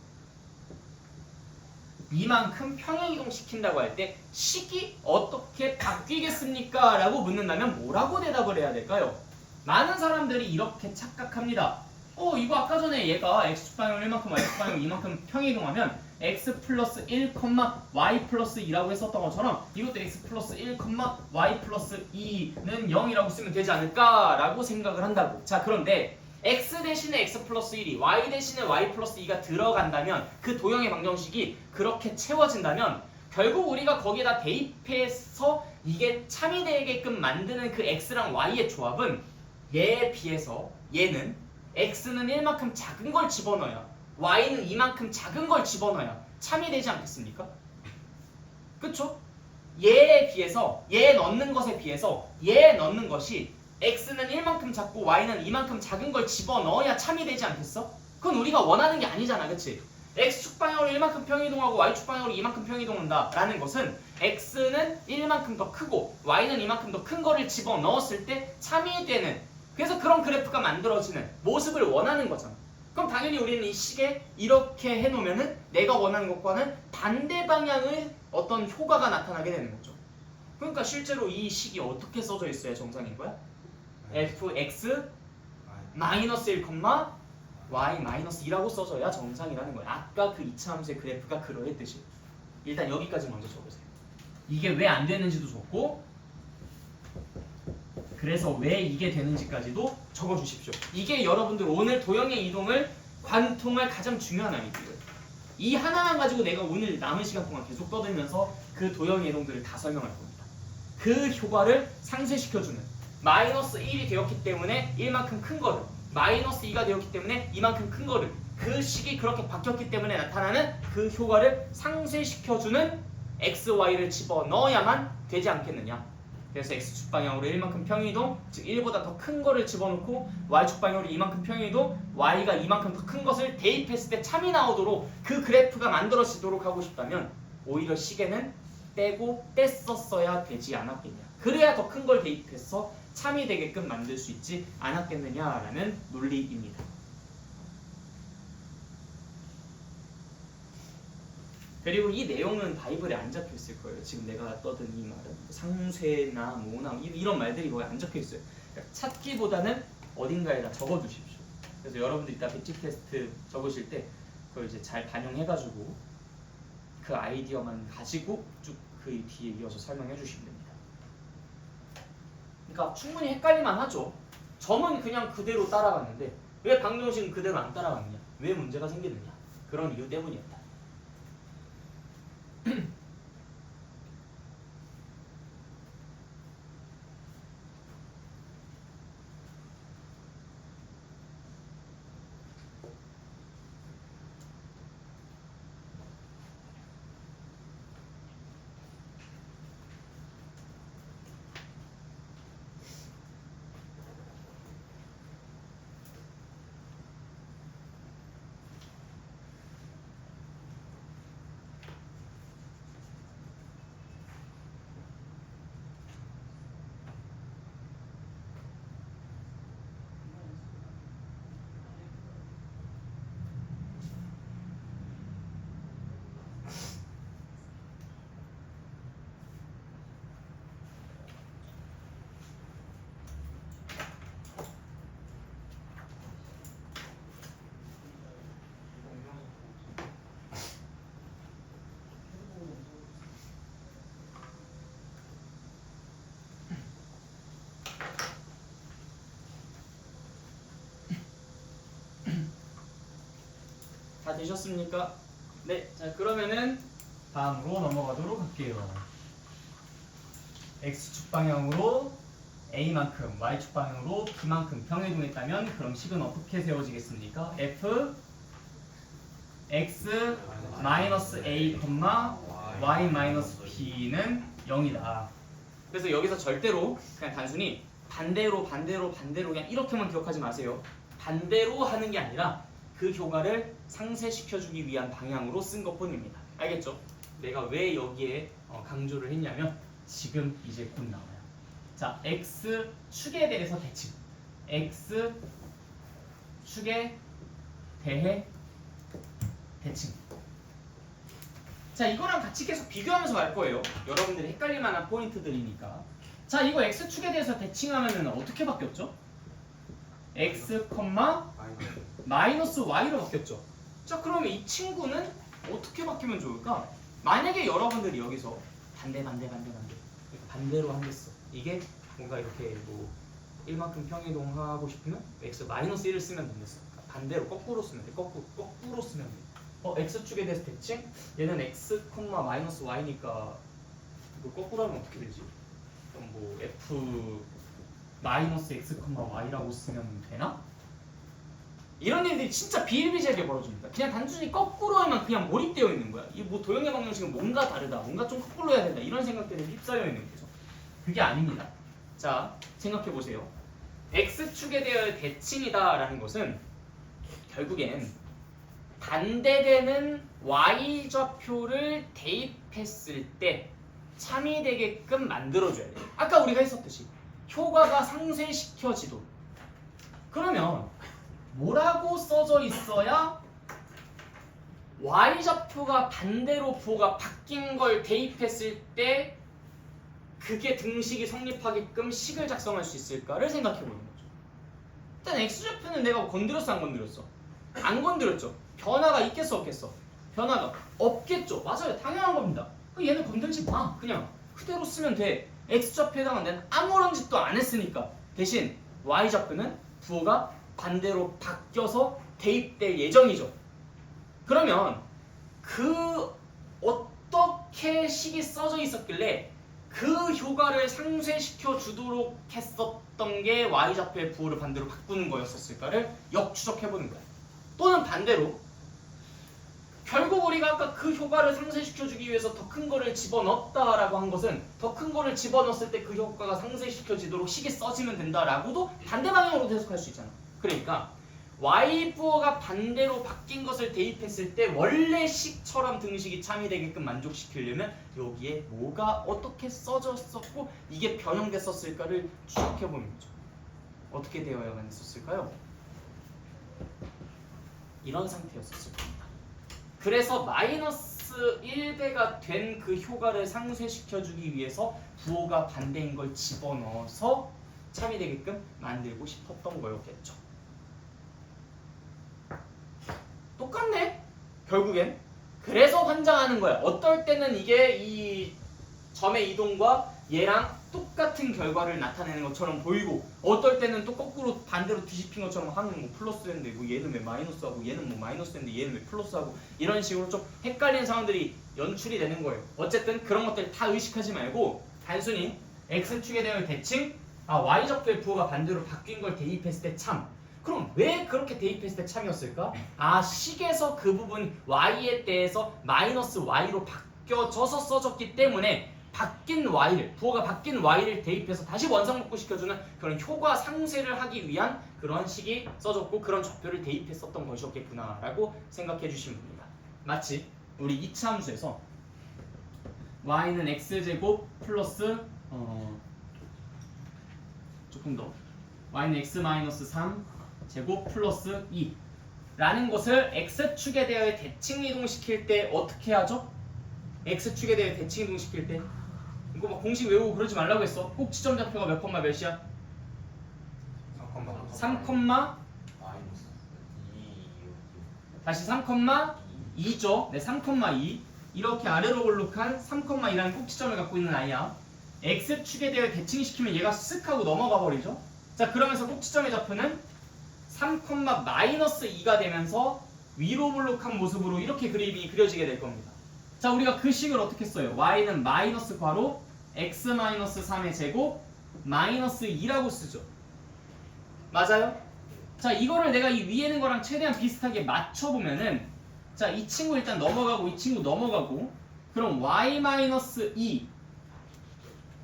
2만큼 평행이동 시킨다고 할 때 식이 어떻게 바뀌겠습니까? 라고 묻는다면 뭐라고 대답을 해야 될까요? 많은 사람들이 이렇게 착각합니다. 이거 아까 전에 얘가 x축 방향으로 1만큼 y축 방향으로 2만큼 평행이동하면 x 플러스 1, y 플러스 2라고 했었던 것처럼 이것도 x 플러스 1, y 플러스 2는 0이라고 쓰면 되지 않을까라고 생각을 한다고. 자, 그런데 x 대신에 x 플러스 1이 y 대신에 y 플러스 2가 들어간다면 그 도형의 방정식이 그렇게 채워진다면 결국 우리가 거기에다 대입해서 이게 참이 되게끔 만드는 그 x랑 y의 조합은 얘에 비해서 얘는 x는 1만큼 작은 걸 집어넣어야 y는 이만큼 작은 걸 집어넣어야 참이 되지 않겠습니까? 그쵸? 얘에 비해서 얘 넣는 것에 비해서 얘 넣는 것이 x는 1만큼 작고 y는 이만큼 작은 걸 집어넣어야 참이 되지 않겠어? 그건 우리가 원하는 게 아니잖아, 그치? x축 방향으로 1만큼 평이동하고 y축 방향으로 이만큼 평이동한다 라는 것은 x는 1만큼 더 크고 y는 이만큼 더 큰 거를 집어넣었을 때 참이 되는, 그래서 그런 그래프가 만들어지는 모습을 원하는 거잖아. 그럼 당연히 우리는 이 식에 이렇게 해놓으면은 내가 원하는 것과는 반대 방향의 어떤 효과가 나타나게 되는 거죠. 그러니까 실제로 이 식이 어떻게 써져 있어야 정상인 거야? fx 마이너스 1, y 마이너스 2라고 써져야 정상이라는 거야. 아까 그 이차함수의 그래프가 그러했듯이. 일단 여기까지 먼저 적으세요. 이게 왜 안 되는지도 적고, 그래서 왜 이게 되는지까지도 적어주십시오. 이게 여러분들 오늘 도형의 이동을 관통할 가장 중요한 아이디어예요. 이 하나만 가지고 내가 오늘 남은 시간 동안 계속 떠들면서 그 도형의 이동들을 다 설명할 겁니다. 그 효과를 상쇄시켜주는, 마이너스 1이 되었기 때문에 1만큼 큰 거를, 마이너스 2가 되었기 때문에 이만큼 큰 거를, 그 식이 그렇게 바뀌었기 때문에 나타나는 그 효과를 상쇄시켜주는 x, y를 집어넣어야만 되지 않겠느냐. 그래서 x축 방향으로 1만큼 평이동, 즉 1보다 더 큰 거를 집어넣고 y축 방향으로 이만큼 평이동, y가 이만큼 더 큰 것을 대입했을 때 참이 나오도록 그 그래프가 만들어지도록 하고 싶다면 오히려 식에는 떼고 뺐었어야 되지 않았겠냐. 그래야 더 큰 걸 대입해서 참이 되게끔 만들 수 있지 않았겠느냐라는 논리입니다. 그리고 이 내용은 바이블에 안 적혀 있을 거예요. 지금 내가 떠든 이 말은 상쇄나 뭐나 이런 말들이 거의 안 적혀 있어요. 그러니까 찾기보다는 어딘가에다 적어두십시오. 그래서 여러분들 이따 배치 테스트 적으실 때 그걸 이제 잘 반영해가지고 그 아이디어만 가지고 쭉 그 뒤에 이어서 설명해 주시면 됩니다. 그러니까 충분히 헷갈릴만 하죠. 점은 그냥 그대로 따라갔는데 왜 방정식은 그대로 안 따라갔느냐? 왜 문제가 생기느냐? 그런 이유 때문이었다. 다 되셨습니까? 네, 자 그러면은 다음으로 넘어가도록 할게요. x축 방향으로 a만큼, y축 방향으로 b만큼 평이동했다면 그럼 식은 어떻게 세워지겠습니까? f x 마이너스 a, y 마이너스 b는 0이다. 그래서 여기서 절대로 그냥 단순히 반대로 그냥 이렇게만 기억하지 마세요. 반대로 하는 게 아니라 그 효과를 상쇄시켜주기 위한 방향으로 쓴 것뿐입니다. 알겠죠? 내가 왜 여기에 강조를 했냐면 지금 이제 곧 나와요. 자, x축에 대해서 대칭. x축에 대해 대칭. 자, 이거랑 같이 계속 비교하면서 갈 거예요. 여러분들이 헷갈릴 만한 포인트들이니까. 자, 이거 x축에 대해서 대칭하면은 어떻게 바뀌었죠? x, 마이너스 y로 바뀌었죠. 자, 그러면 이 친구는 어떻게 바뀌면 좋을까? 만약에 여러분들이 여기서 반대로 하겠어. 이게 뭔가 이렇게 뭐 1만큼 평이동하고 싶으면 x 마이너스 1을 쓰면 되겠어. 반대로 거꾸로 쓰면 돼. 거꾸로 쓰면 돼. x축에 대해서 대칭? 얘는 x, 마이너스 y니까 이거 거꾸로 하면 어떻게 되지? 그럼 뭐 f 마이너스 x, y라고 쓰면 되나? 이런 일들이 진짜 비일비재하게 벌어집니다. 그냥 단순히 거꾸로 하면 그냥 몰입되어 있는 거야. 이 뭐 도형의 방정식은 뭔가 다르다, 뭔가 좀 거꾸로 해야 된다 이런 생각들에 휩싸여 있는 거죠. 그게 아닙니다. 자, 생각해 보세요. x축에 대한 대칭이다라는 것은 결국엔 반대되는 y좌표를 대입했을 때 참이되게끔 만들어줘야 돼요. 아까 우리가 했었듯이 효과가 상쇄시켜지도록. 그러면 뭐라고 써져 있어야 y좌표가 반대로 부호가 바뀐 걸 대입했을 때 그게 등식이 성립하게끔 식을 작성할 수 있을까를 생각해 보는 거죠. 일단 x좌표는 내가 건드렸어 안 건드렸어? 안 건드렸죠. 변화가 있겠어 없겠어? 변화가 없겠죠. 맞아요. 당연한 겁니다. 얘는 건들지 마. 그냥 그대로 쓰면 돼. x좌표에 해당하는 데는 아무런 짓도 안 했으니까. 대신 y좌표는 부호가 반대로 바뀌어서 대입될 예정이죠. 그러면 그 어떻게 식이 써져 있었길래 그 효과를 상쇄시켜 주도록 했었던 게 y좌표의 부호를 반대로 바꾸는 거였었을까를 역추적해보는 거야. 또는 반대로 결국 우리가 아까 그 효과를 상쇄시켜주기 위해서 더 큰 거를 집어넣었다라고 한 것은 더 큰 거를 집어넣었을 때 그 효과가 상쇄시켜지도록 식이 써지면 된다라고도 반대 방향으로도 해석할 수 있잖아. 그러니까 y 부호가 반대로 바뀐 것을 대입했을 때 원래 식처럼 등식이 참이되게끔 만족시키려면 여기에 뭐가 어떻게 써졌었고 이게 변형됐었을까를 추적해보는 거죠. 어떻게 되어야만 했었을까요? 이런 상태였었을 겁니다. 그래서 마이너스 1배가 된 그 효과를 상쇄시켜주기 위해서 부호가 반대인 걸 집어넣어서 참이되게끔 만들고 싶었던 거였겠죠. 똑같네. 결국엔 그래서 환장하는 거야. 어떨 때는 이게 이 점의 이동과 얘랑 똑같은 결과를 나타내는 것처럼 보이고 어떨 때는 또 거꾸로 반대로 뒤집힌 것처럼 하는 뭐 플러스인데 뭐 얘는 왜 마이너스하고 얘는 뭐 마이너스인데 얘는 왜 플러스하고 이런 식으로 좀 헷갈리는 상황들이 연출이 되는 거예요. 어쨌든 그런 것들 다 의식하지 말고 단순히 x축에 대한 대칭, y좌표의 부호가 반대로 바뀐 걸 대입했을 때 참. 그럼 왜 그렇게 대입했을 때 참이었을까? 식에서 그 부분 y에 대해서 마이너스 y로 바뀌어져서 써졌기 때문에 바뀐 y를, 부호가 바뀐 y를 대입해서 다시 원상복구시켜주는 그런 효과 상쇄를 하기 위한 그런 식이 써졌고 그런 좌표를 대입했었던 것이었겠구나 라고 생각해 주시면 됩니다. 마치 우리 2차 함수에서 y는 x제곱 플러스 조금 더 y는 x 마이너스 3 제곱 플러스 2 라는 것을 x축에 대하여 대칭 이동시킬 때 어떻게 하죠? x축에 대해 대칭 이동시킬 때 이거 막 공식 외우고 그러지 말라고 했어. 꼭 지점 좌표가 몇 콤마 몇이야? 3, 마이너스 다시 3,2죠. 네, 3,2 이렇게 아래로 볼록한 3,2라는 꼭지점을 갖고 있는 아이야. x축에 대해 대칭시키면 얘가 쓱 하고 넘어가 버리죠. 자, 그러면서 꼭지점의 좌표는 3,-2가 되면서 위로 볼록한 모습으로 이렇게 그림이 그려지게 될 겁니다. 자, 우리가 그 식을 어떻게 써요? y는 마이너스 괄호 x-3의 제곱 마이너스 2라고 쓰죠. 맞아요? 자, 이거를 내가 이 위에 있는 거랑 최대한 비슷하게 맞춰보면은 자, 이 친구 일단 넘어가고 이 친구 넘어가고 그럼 y-2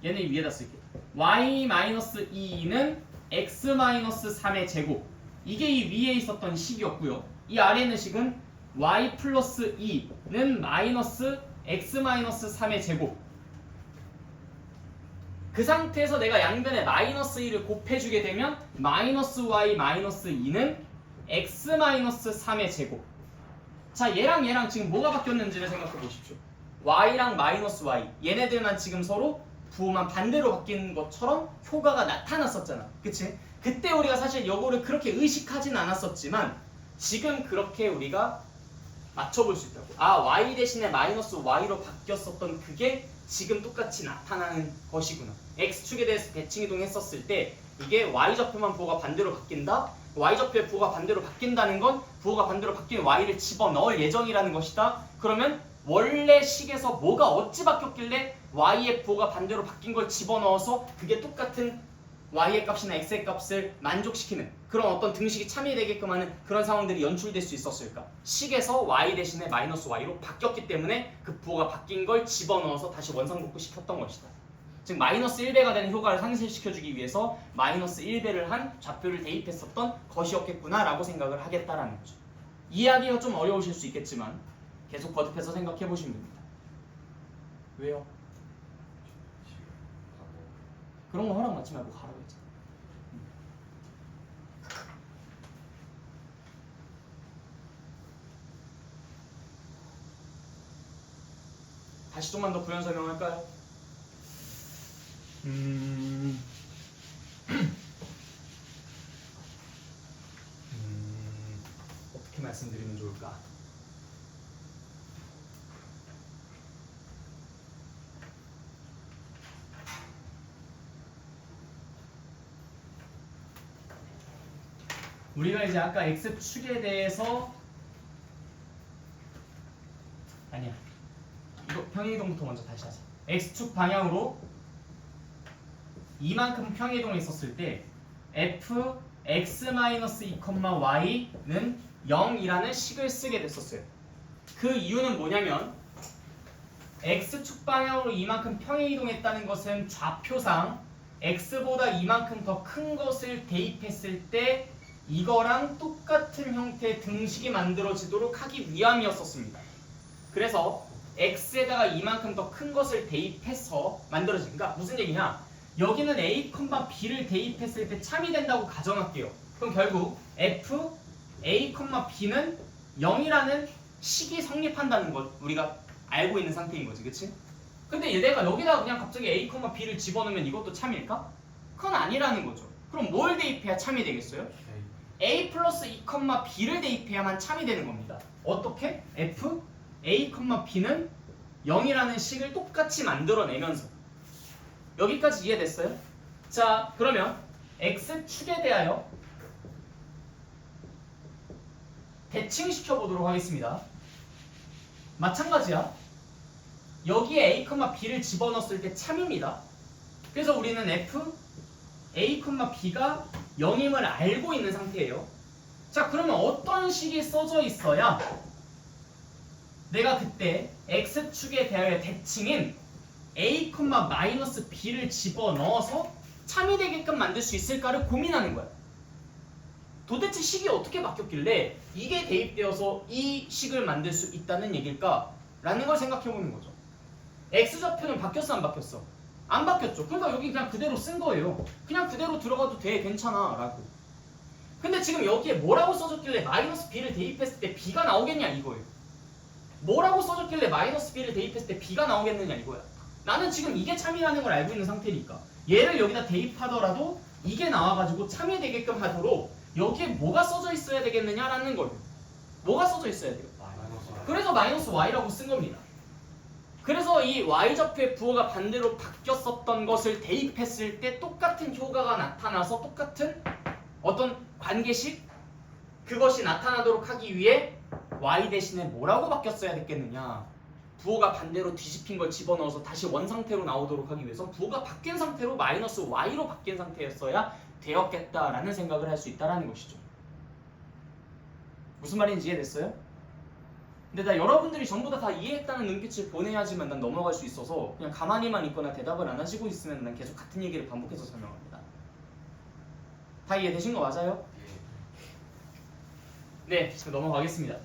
얘는 위에다 쓸게요. y-2는 x-3의 제곱 이게 이 위에 있었던 식이었고요. 이 아래에 있는 식은 y 플러스 2는 마이너스 x-3의 제곱 그 상태에서 내가 양변에 마이너스 2를 곱해주게 되면 마이너스 y 마이너스 2는 x-3의 제곱 자 얘랑 지금 뭐가 바뀌었는지를 생각해 보십시오. y랑 마이너스 y 얘네들만 지금 서로 부호만 반대로 바뀐 것처럼 효과가 나타났었잖아. 그치? 그때 우리가 사실 요거를 그렇게 의식하진 않았었지만 지금 그렇게 우리가 맞춰볼 수 있다고. y 대신에 마이너스 y로 바뀌었었던 그게 지금 똑같이 나타나는 것이구나. x축에 대해서 대칭 이동했었을 때 이게 y좌표만 부호가 반대로 바뀐다? y좌표의 부호가 반대로 바뀐다는 건 부호가 반대로 바뀐 y를 집어넣을 예정이라는 것이다. 그러면 원래 식에서 뭐가 어찌 바뀌었길래 y의 부호가 반대로 바뀐 걸 집어넣어서 그게 똑같은 y의 값이나 x의 값을 만족시키는 그런 어떤 등식이 참여되게끔 하는 그런 상황들이 연출될 수 있었을까? 식에서 y 대신에 마이너스 y로 바뀌었기 때문에 그 부호가 바뀐 걸 집어넣어서 다시 원상복구 시켰던 것이다. 즉 마이너스 1배가 되는 효과를 상쇄시켜주기 위해서 마이너스 1배를 한 좌표를 대입했었던 것이었겠구나 라고 생각을 하겠다라는 거죠. 이해하기가 좀 어려우실 수 있겠지만 계속 거듭해서 생각해 보시면 됩니다. 왜요? 그런 거 허락 받지 말고 가라고 했잖아. 다시 좀만 더 부연 설명할까요? 어떻게 말씀드리면 좋을까? 우리가 이제 아까 x축에 대해서 아니야 이거 평행이동부터 먼저 다시 하자. x축 방향으로 이만큼 평행이동을 했었을 때 f x-2,y는 0이라는 식을 쓰게 됐었어요. 그 이유는 뭐냐면 x축 방향으로 이만큼 평행이동했다는 것은 좌표상 x보다 이만큼 더 큰 것을 대입했을 때 이거랑 똑같은 형태의 등식이 만들어지도록 하기 위함이었었습니다. 그래서 x에다가 이만큼 더 큰 것을 대입해서 만들어진, 그러니까 무슨 얘기냐? 여기는 a, b를 대입했을 때 참이된다고 가정할게요. 그럼 결국 f, a, b는 0이라는 식이 성립한다는 것 우리가 알고 있는 상태인 거지, 그치? 근데 얘네가 여기다가 그냥 갑자기 a, b를 집어넣으면 이것도 참일까? 그건 아니라는 거죠. 그럼 뭘 대입해야 참이 되겠어요? a 플러스 2,b를 대입해야만 참이 되는 겁니다. 어떻게? f, a, b는 0이라는 식을 똑같이 만들어내면서. 여기까지 이해됐어요? 자, 그러면 x축에 대하여 대칭시켜 보도록 하겠습니다. 마찬가지야. 여기에 a, b를 집어넣었을 때 참입니다. 그래서 우리는 f, a, b가 0임을 알고 있는 상태예요. 자, 그러면 어떤 식이 써져 있어야 내가 그때 x축에 대하여 대칭인 a, b를 집어넣어서 참이 되게끔 만들 수 있을까를 고민하는 거야. 도대체 식이 어떻게 바뀌었길래 이게 대입되어서 이 식을 만들 수 있다는 얘기일까? 라는 걸 생각해보는 거죠. x좌표는 바뀌었어 안 바뀌었어? 안 바뀌었죠. 그러니까 여기 그냥 그대로 쓴 거예요. 그냥 그대로 들어가도 돼, 괜찮아 라고. 근데 지금 여기에 뭐라고 써졌길래 마이너스 b를 대입했을 때 b가 나오겠냐 이거예요. 뭐라고 써졌길래 마이너스 b를 대입했을 때 b가 나오겠느냐 이거야. 나는 지금 이게 참이라는 걸 알고 있는 상태니까 얘를 여기다 대입하더라도 이게 나와가지고 참이 되게끔 하도록 여기에 뭐가 써져 있어야 되겠느냐라는 거예요. 뭐가 써져 있어야 돼요? 그래서 마이너스 y라고 쓴 겁니다. 그래서 이 y좌표의 부호가 반대로 바뀌었었던 것을 대입했을 때 똑같은 효과가 나타나서 똑같은 어떤 관계식 그것이 나타나도록 하기 위해 y 대신에 뭐라고 바뀌었어야 됐겠느냐. 부호가 반대로 뒤집힌 걸 집어넣어서 다시 원상태로 나오도록 하기 위해서 부호가 바뀐 상태로 마이너스 y로 바뀐 상태였어야 되었겠다라는 생각을 할 수 있다는 것이죠. 무슨 말인지 이해됐어요? 근데 나 여러분들이 전부 다 이해했다는 눈빛을 보내야지만 난 넘어갈 수 있어서 그냥 가만히만 있거나 대답을 안 하시고 있으면 난 계속 같은 얘기를 반복해서 설명합니다. 다 이해되신 거 맞아요? 네, 지금 넘어가겠습니다.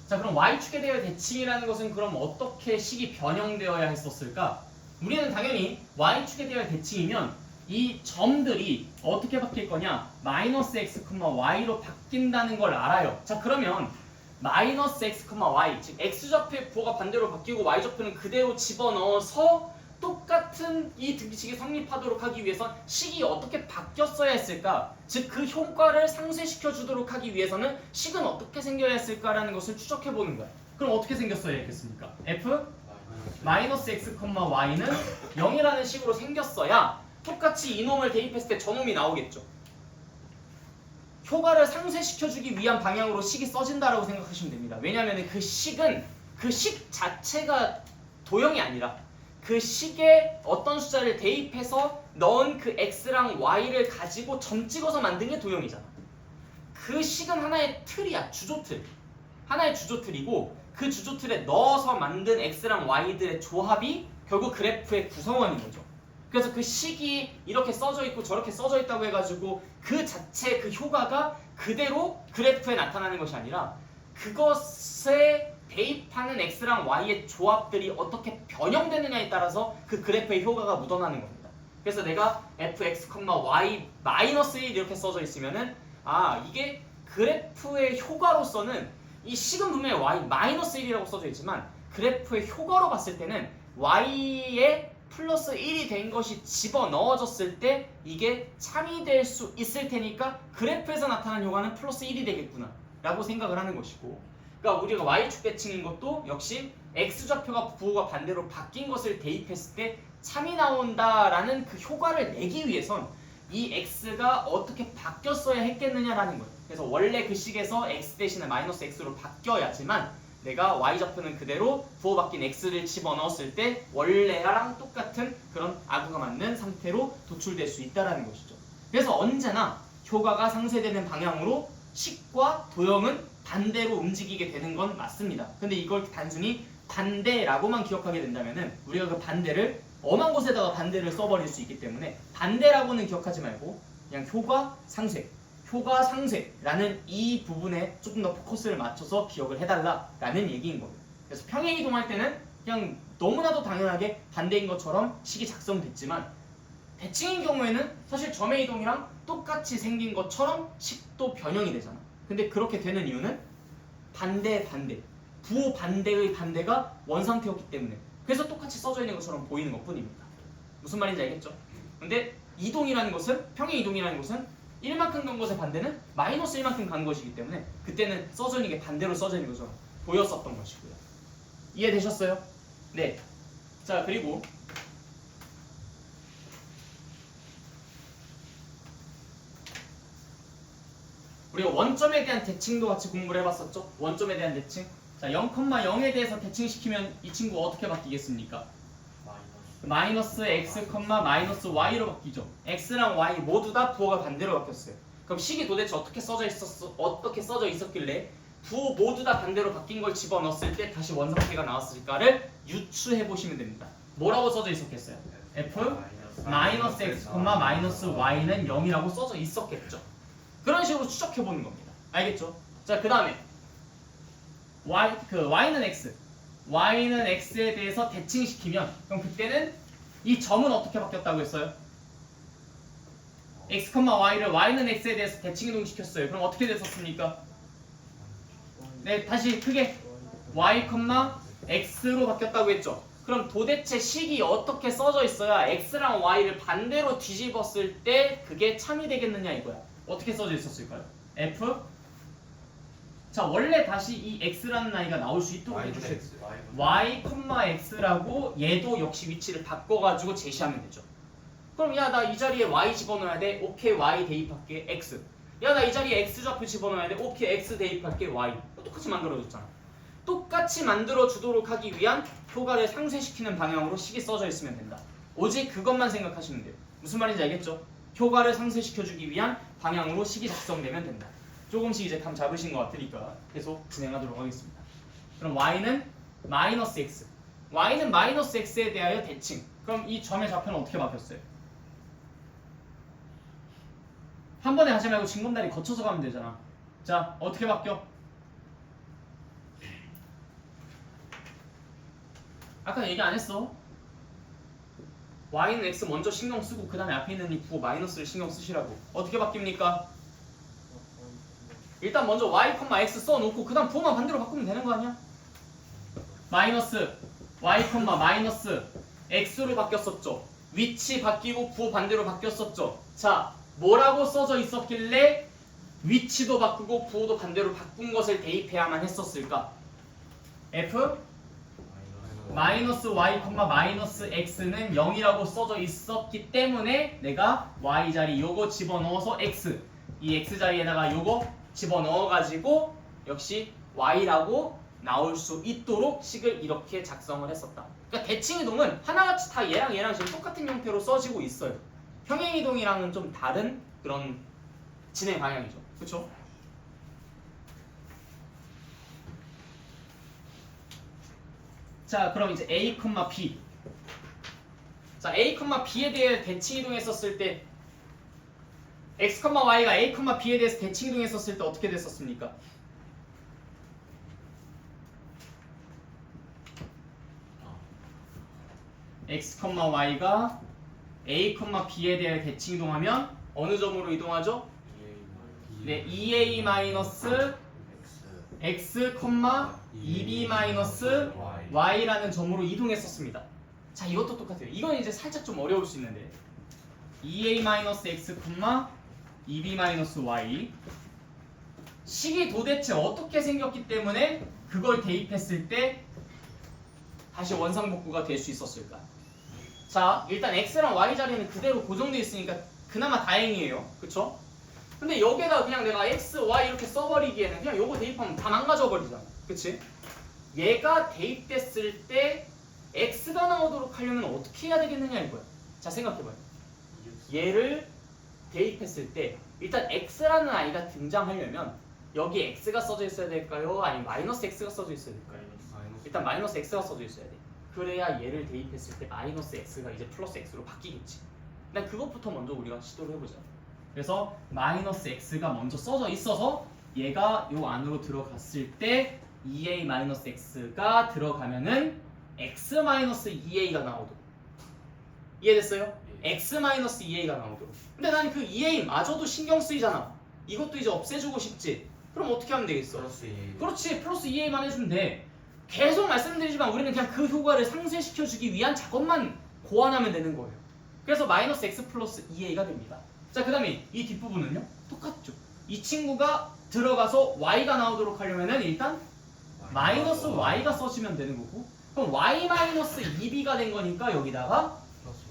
자, 그럼 y축에 대한 대칭이라는 것은 그럼 어떻게 식이 변형되어야 했었을까? 우리는 당연히 y축에 대한 대칭이면 이 점들이 어떻게 바뀔 거냐? 마이너스 x, y로 바뀐다는 걸 알아요. 자, 그러면 마이너스 x, y, 즉 x좌표의 부호가 반대로 바뀌고 y좌표는 그대로 집어넣어서 똑같은 이 등식이 성립하도록 하기 위해선 식이 어떻게 바뀌었어야 했을까? 즉 그 효과를 상쇄시켜 주도록 하기 위해서는 식은 어떻게 생겨야 했을까라는 것을 추적해 보는 거야. 그럼 어떻게 생겼어야 했겠습니까? f 마이너스 x, y는 0이라는 식으로 생겼어야 똑같이 이놈을 대입했을 때 저놈이 나오겠죠. 효과를 상쇄시켜주기 위한 방향으로 식이 써진다라고 생각하시면 됩니다. 왜냐하면 그 식은 그 식 자체가 도형이 아니라 그 식에 어떤 숫자를 대입해서 넣은 그 x랑 y를 가지고 점 찍어서 만든 게 도형이잖아. 그 식은 하나의 틀이야. 주조틀. 하나의 주조틀이고 그 주조틀에 넣어서 만든 x랑 y들의 조합이 결국 그래프의 구성원인 거죠. 그래서 그 식이 이렇게 써져 있고 저렇게 써져 있다고 해가지고 그 자체 그 효과가 그대로 그래프에 나타나는 것이 아니라 그것에 대입하는 x랑 y의 조합들이 어떻게 변형되느냐에 따라서 그 그래프의 효과가 묻어나는 겁니다. 그래서 내가 fx, y 마이너스 1 이렇게 써져 있으면은 아 이게 그래프의 효과로서는 이 식은 분명히 y 마이너스 1이라고 써져 있지만 그래프의 효과로 봤을 때는 y에 플러스 1이 된 것이 집어넣어졌을 때 이게 참이될 수 있을 테니까 그래프에서 나타난 효과는 플러스 1이 되겠구나 라고 생각을 하는 것이고, 그러니까 우리가 y축 대칭인 것도 역시 x좌표가 부호가 반대로 바뀐 것을 대입했을 때 참이 나온다라는 그 효과를 내기 위해선 이 x가 어떻게 바뀌었어야 했겠느냐라는 거예요. 그래서 원래 그 식에서 x 대신에 마이너스 x로 바뀌어야지만 내가 y좌표는 그대로 부호 바뀐 x를 집어넣었을 때 원래랑 똑같은 그런 아구가 맞는 상태로 도출될 수 있다는 것이죠. 그래서 언제나 효과가 상쇄되는 방향으로 식과 도형은 반대로 움직이게 되는 건 맞습니다. 근데 이걸 단순히 반대라고만 기억하게 된다면 우리가 그 반대를 엄한 곳에다가 반대를 써버릴 수 있기 때문에 반대라고는 기억하지 말고 그냥 효과 상쇄, 효과 상쇄라는 이 부분에 조금 더 포커스를 맞춰서 기억을 해달라라는 얘기인 겁니다. 그래서 평행 이동할 때는 그냥 너무나도 당연하게 반대인 것처럼 식이 작성됐지만 대칭인 경우에는 사실 점의 이동이랑 똑같이 생긴 것처럼 식도 변형이 되잖아. 근데 그렇게 되는 이유는 반대, 부호 반대의 반대가 원상태였기 때문에 그래서 똑같이 써져 있는 것처럼 보이는 것 뿐입니다. 무슨 말인지 알겠죠? 근데 이동이라는 것은, 평행 이동이라는 것은 1만큼 간 것의 반대는 마이너스 1만큼 간 것이기 때문에 그때는 써져 있는 게 반대로 써져 있는 것처럼 보였었던 것이고요. 이해되셨어요? 네. 자, 그리고 우리가 원점에 대한 대칭도 같이 공부를 해봤었죠? 원점에 대한 대칭. 자, 0,0에 대해서 대칭시키면 이 친구 어떻게 바뀌겠습니까? 마이너스 x, 마이너스 y로 바뀌죠. x랑 y 모두 다 부호가 반대로 바뀌었어요. 그럼 식이 도대체 어떻게 써져 있었길래 부호 모두 다 반대로 바뀐 걸 집어넣었을 때 다시 원상태가 나왔을까를 유추해 보시면 됩니다. 뭐라고 써져 있었겠어요? f 마이너스 x, 마이너스 y는 0이라고 써져 있었겠죠. 그런 식으로 추적해 보는 겁니다. 알겠죠? 자, 그 다음에 y는 x, y는 x에 대해서 대칭시키면 그럼 그때는 이 점은 어떻게 바뀌었다고 했어요? x, y를 y는 x에 대해서 대칭이동시켰어요. 그럼 어떻게 됐었습니까? 네, 다시 크게 y, x로 바뀌었다고 했죠. 그럼 도대체 식이 어떻게 써져 있어야 x랑 y를 반대로 뒤집었을 때 그게 참이 되겠느냐 이거야. 어떻게 써져 있었을까요? f 자, 원래 다시 이 x라는 아이가 나올 수 있도록 해주세요. y, x라고 얘도 역시 위치를 바꿔가지고 제시하면 되죠. 그럼 야, 나 이 자리에 y 집어넣어야 돼. 오케이, y 대입할게. x. 야, 나 이 자리에 x좌표 집어넣어야 돼. 오케이, x 대입할게. y. 똑같이 만들어줬잖아. 똑같이 만들어주도록 하기 위한 효과를 상쇄시키는 방향으로 식이 써져 있으면 된다. 오직 그것만 생각하시면 돼요. 무슨 말인지 알겠죠? 효과를 상쇄시켜주기 위한 방향으로 식이 작성되면 된다. 조금씩 이제 감 잡으신 것 같으니까 계속 진행하도록 하겠습니다. 그럼 y는 마이너스 x. y는 마이너스 x에 대하여 대칭. 그럼 이 점의 좌표는 어떻게 바뀌었어요? 한 번에 하지 말고 징검다리 거쳐서 가면 되잖아. 자, 어떻게 바뀌어? 아까 얘기 안 했어. y는 x 먼저 신경 쓰고 그 다음에 앞에 있는 이 부호 마이너스를 신경 쓰시라고. 어떻게 바뀝니까? 일단 먼저 y, x 써놓고 그 다음 부호만 반대로 바꾸면 되는 거 아니야? 마이너스 y, 마이너스 x로 바뀌었었죠. 위치 바뀌고 부호 반대로 바뀌었었죠. 자, 뭐라고 써져 있었길래 위치도 바꾸고 부호도 반대로 바꾼 것을 대입해야만 했었을까? f 마이너스 y, 마이너스 x는 0이라고 써져 있었기 때문에 내가 y 자리 요거 집어넣어서 x, 이 x 자리에다가 요거 집어넣어가지고 역시 y라고 나올 수 있도록 식을 이렇게 작성을 했었다. 그러니까 대칭이동은 하나같이 다 얘랑 얘랑 지금 똑같은 형태로 써지고 있어요. 평행이동이랑은 좀 다른 그런 진행 방향이죠. 그렇죠? 자, 그럼 이제 A, B. 자, A, B에 대해 대칭 이동했었을 때 X, Y가 A, B에 대해서 대칭 이동했었을 때 어떻게 됐었습니까? X, Y가 A, B에 대해 대칭 이동하면 어느 점으로 이동하죠? 네, 2A 마이너스 X, 2B 마이너스 Y라는 점으로 이동했었습니다. 자, 이것도 똑같아요. 이건 이제 살짝 좀 어려울 수 있는데 2A 마이너스 X, 2B 마이너스 Y 식이 도대체 어떻게 생겼기 때문에 그걸 대입했을 때 다시 원상복구가 될 수 있었을까? 자, 일단 X랑 Y 자리는 그대로 고정되어 있으니까 그나마 다행이에요. 그쵸? 근데 여기에다 그냥 내가 X, Y 이렇게 써버리기에는 그냥 요거 대입하면 다 망가져 버리잖아. 그치? 얘가 대입됐을 때 X가 나오도록 하려면 어떻게 해야 되겠느냐 이거야. 자, 생각해봐요. 얘를 대입했을 때 일단 X라는 아이가 등장하려면 여기 X가 써져 있어야 될까요? 아니면 마이너스 X가 써져 있어야 될까요? 일단 마이너스 X가 써져 있어야 돼. 그래야 얘를 대입했을 때 마이너스 X가 이제 플러스 X로 바뀌겠지. 일단 그것부터 먼저 우리가 시도를 해보자. 그래서 마이너스 X가 먼저 써져 있어서 얘가 요 안으로 들어갔을 때 2A 마이너스 X가 들어가면은 X 마이너스 2A가 나오도록. 이해됐어요? X 마이너스 2A가 나오도록. 근데 난 그 2A마저도 신경 쓰이잖아. 이것도 이제 없애주고 싶지. 그럼 어떻게 하면 되겠어? 그렇지, 플러스 2A만 해주면 돼. 계속 말씀드리지만 우리는 그냥 그 효과를 상쇄시켜주기 위한 작업만 고안하면 되는 거예요. 그래서 마이너스 X 플러스 2A가 됩니다. 자, 그 다음에 이 뒷부분은요? 똑같죠. 이 친구가 들어가서 Y가 나오도록 하려면은 일단 마이너스 Y가 써지면 되는 거고, 그럼 Y 마이너스 2B가 된 거니까 여기다가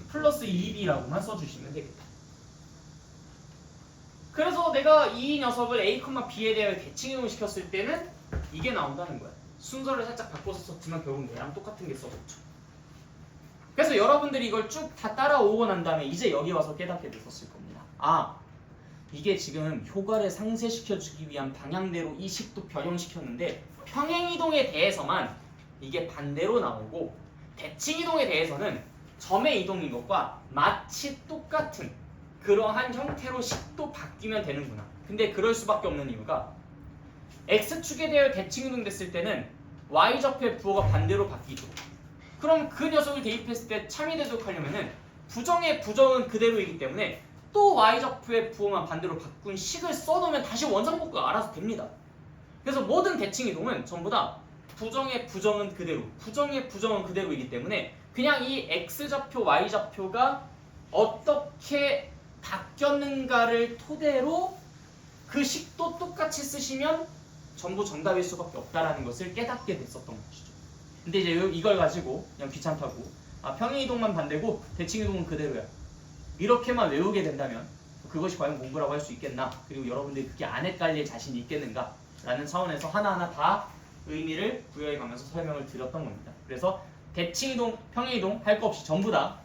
플러스 2B라고만 써주시면 되겠다. 그래서 내가 이 녀석을 A, B에 대해 대칭이동을 시켰을 때는 이게 나온다는 거야. 순서를 살짝 바꿔서 썼지만 결국 얘랑 똑같은 게 써졌죠. 그래서 여러분들이 이걸 쭉 다 따라오고 난 다음에 이제 여기 와서 깨닫게 되셨을 겁니다. 아, 이게 지금 효과를 상쇄시켜주기 위한 방향대로 이 식도 변형시켰는데 평행이동에 대해서만 이게 반대로 나오고 대칭이동에 대해서는 점의 이동인 것과 마치 똑같은 그러한 형태로 식도 바뀌면 되는구나. 근데 그럴 수밖에 없는 이유가 X축에 대해 대칭이동 됐을 때는 Y좌표의 부호가 반대로 바뀌죠. 그럼 그 녀석을 대입했을 때 참이되도록 하려면은 부정의 부정은 그대로이기 때문에 또 Y좌표의 부호만 반대로 바꾼 식을 써놓으면 다시 원상복구가 알아서 됩니다. 그래서 모든 대칭이동은 전부 다 부정의 부정은 그대로, 부정의 부정은 그대로이기 때문에 그냥 이 X좌표, Y좌표가 어떻게 바뀌었는가를 토대로 그 식도 똑같이 쓰시면 전부 정답일 수밖에 없다라는 것을 깨닫게 됐었던 것이죠. 근데 이제 이걸 가지고 그냥 귀찮다고 평행이동만 반대고 대칭이동은 그대로야. 이렇게만 외우게 된다면 그것이 과연 공부라고 할 수 있겠나? 그리고 여러분들이 그게 안 헷갈릴 자신이 있겠는가? 라는 차원에서 하나하나 다 의미를 부여해 가면서 설명을 드렸던 겁니다. 그래서 대칭이동, 평행이동 할 거 없이 전부 다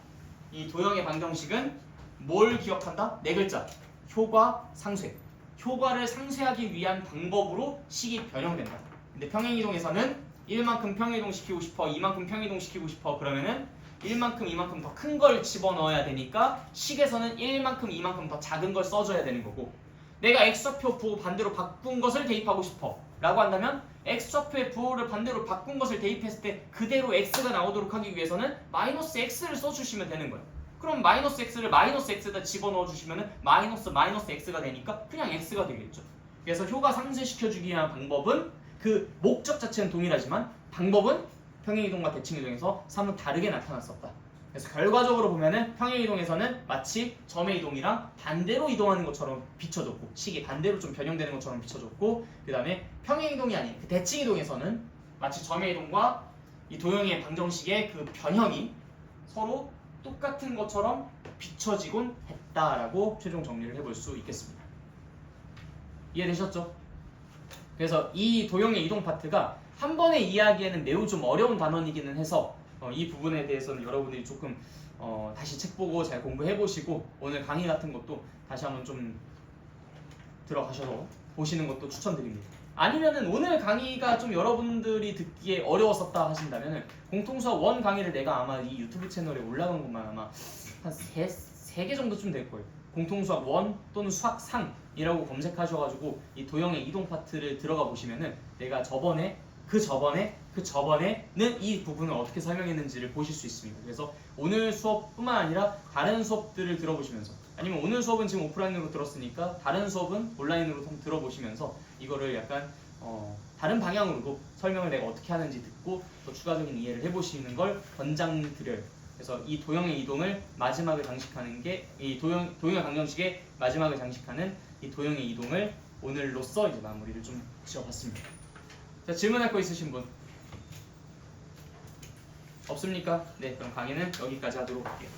이 도형의 방정식은 뭘 기억한다? 네 글자. 효과 상쇄. 효과를 상쇄하기 위한 방법으로 식이 변형된다. 근데 평행이동에서는 1만큼 평행이동 시키고 싶어, 2만큼 평행이동 시키고 싶어 그러면은 1만큼, 2만큼 더 큰 걸 집어넣어야 되니까 식에서는 1만큼, 2만큼 더 작은 걸 써줘야 되는 거고, 내가 X좌표 부호 반대로 바꾼 것을 대입하고 싶어 라고 한다면 X좌표의 부호를 반대로 바꾼 것을 대입했을 때 그대로 X가 나오도록 하기 위해서는 마이너스 X를 써주시면 되는 거예요. 그럼 마이너스 X를 마이너스 X에다 집어넣어 주시면은 마이너스 X가 되니까 그냥 X가 되겠죠. 그래서 효과 상쇄시켜주기 위한 방법은 그 목적 자체는 동일하지만 방법은 평행이동과 대칭이동에서 사뭇 다르게 나타났었다. 그래서 결과적으로 보면은 평행이동에서는 마치 점의 이동이랑 반대로 이동하는 것처럼 비춰졌고 식이 반대로 좀 변형되는 것처럼 비춰졌고, 그 다음에 평행이동이 아닌 그 대칭이동에서는 마치 점의 이동과 이 도형의 방정식의 그 변형이 서로 똑같은 것처럼 비춰지곤 했다라고 최종 정리를 해볼 수 있겠습니다. 이해되셨죠? 그래서 이 도형의 이동 파트가 한 번에 이해하기에는 매우 좀 어려운 단원이기는 해서 이 부분에 대해서는 여러분들이 조금 다시 책 보고 잘 공부해 보시고 오늘 강의 같은 것도 다시 한번 좀 들어가셔서 보시는 것도 추천드립니다. 아니면은 오늘 강의가 좀 여러분들이 듣기에 어려웠었다 하신다면은 공통수학 1 강의를 내가 아마 이 유튜브 채널에 올라간 것만 아마 한 3개 정도쯤 될 거예요. 공통수학 1 또는 수학 상이라고 검색하셔가지고 이 도형의 이동 파트를 들어가 보시면은 내가 그 저번에는 이 부분을 어떻게 설명했는지를 보실 수 있습니다. 그래서 오늘 수업뿐만 아니라 다른 수업들을 들어보시면서 아니면 오늘 수업은 지금 오프라인으로 들었으니까 다른 수업은 온라인으로 들어보시면서 이거를 약간 다른 방향으로도 설명을 내가 어떻게 하는지 듣고 더 추가적인 이해를 해보시는 걸 권장드려요. 그래서 이 도형의 이동을 마지막에 장식하는 게 이 도형의 방정식의 마지막을 장식하는 이 도형의 이동을 오늘로써 이제 마무리를 좀 지어봤습니다. 자, 질문할 거 있으신 분 없습니까? 네, 그럼 강의는 여기까지 하도록 할게요.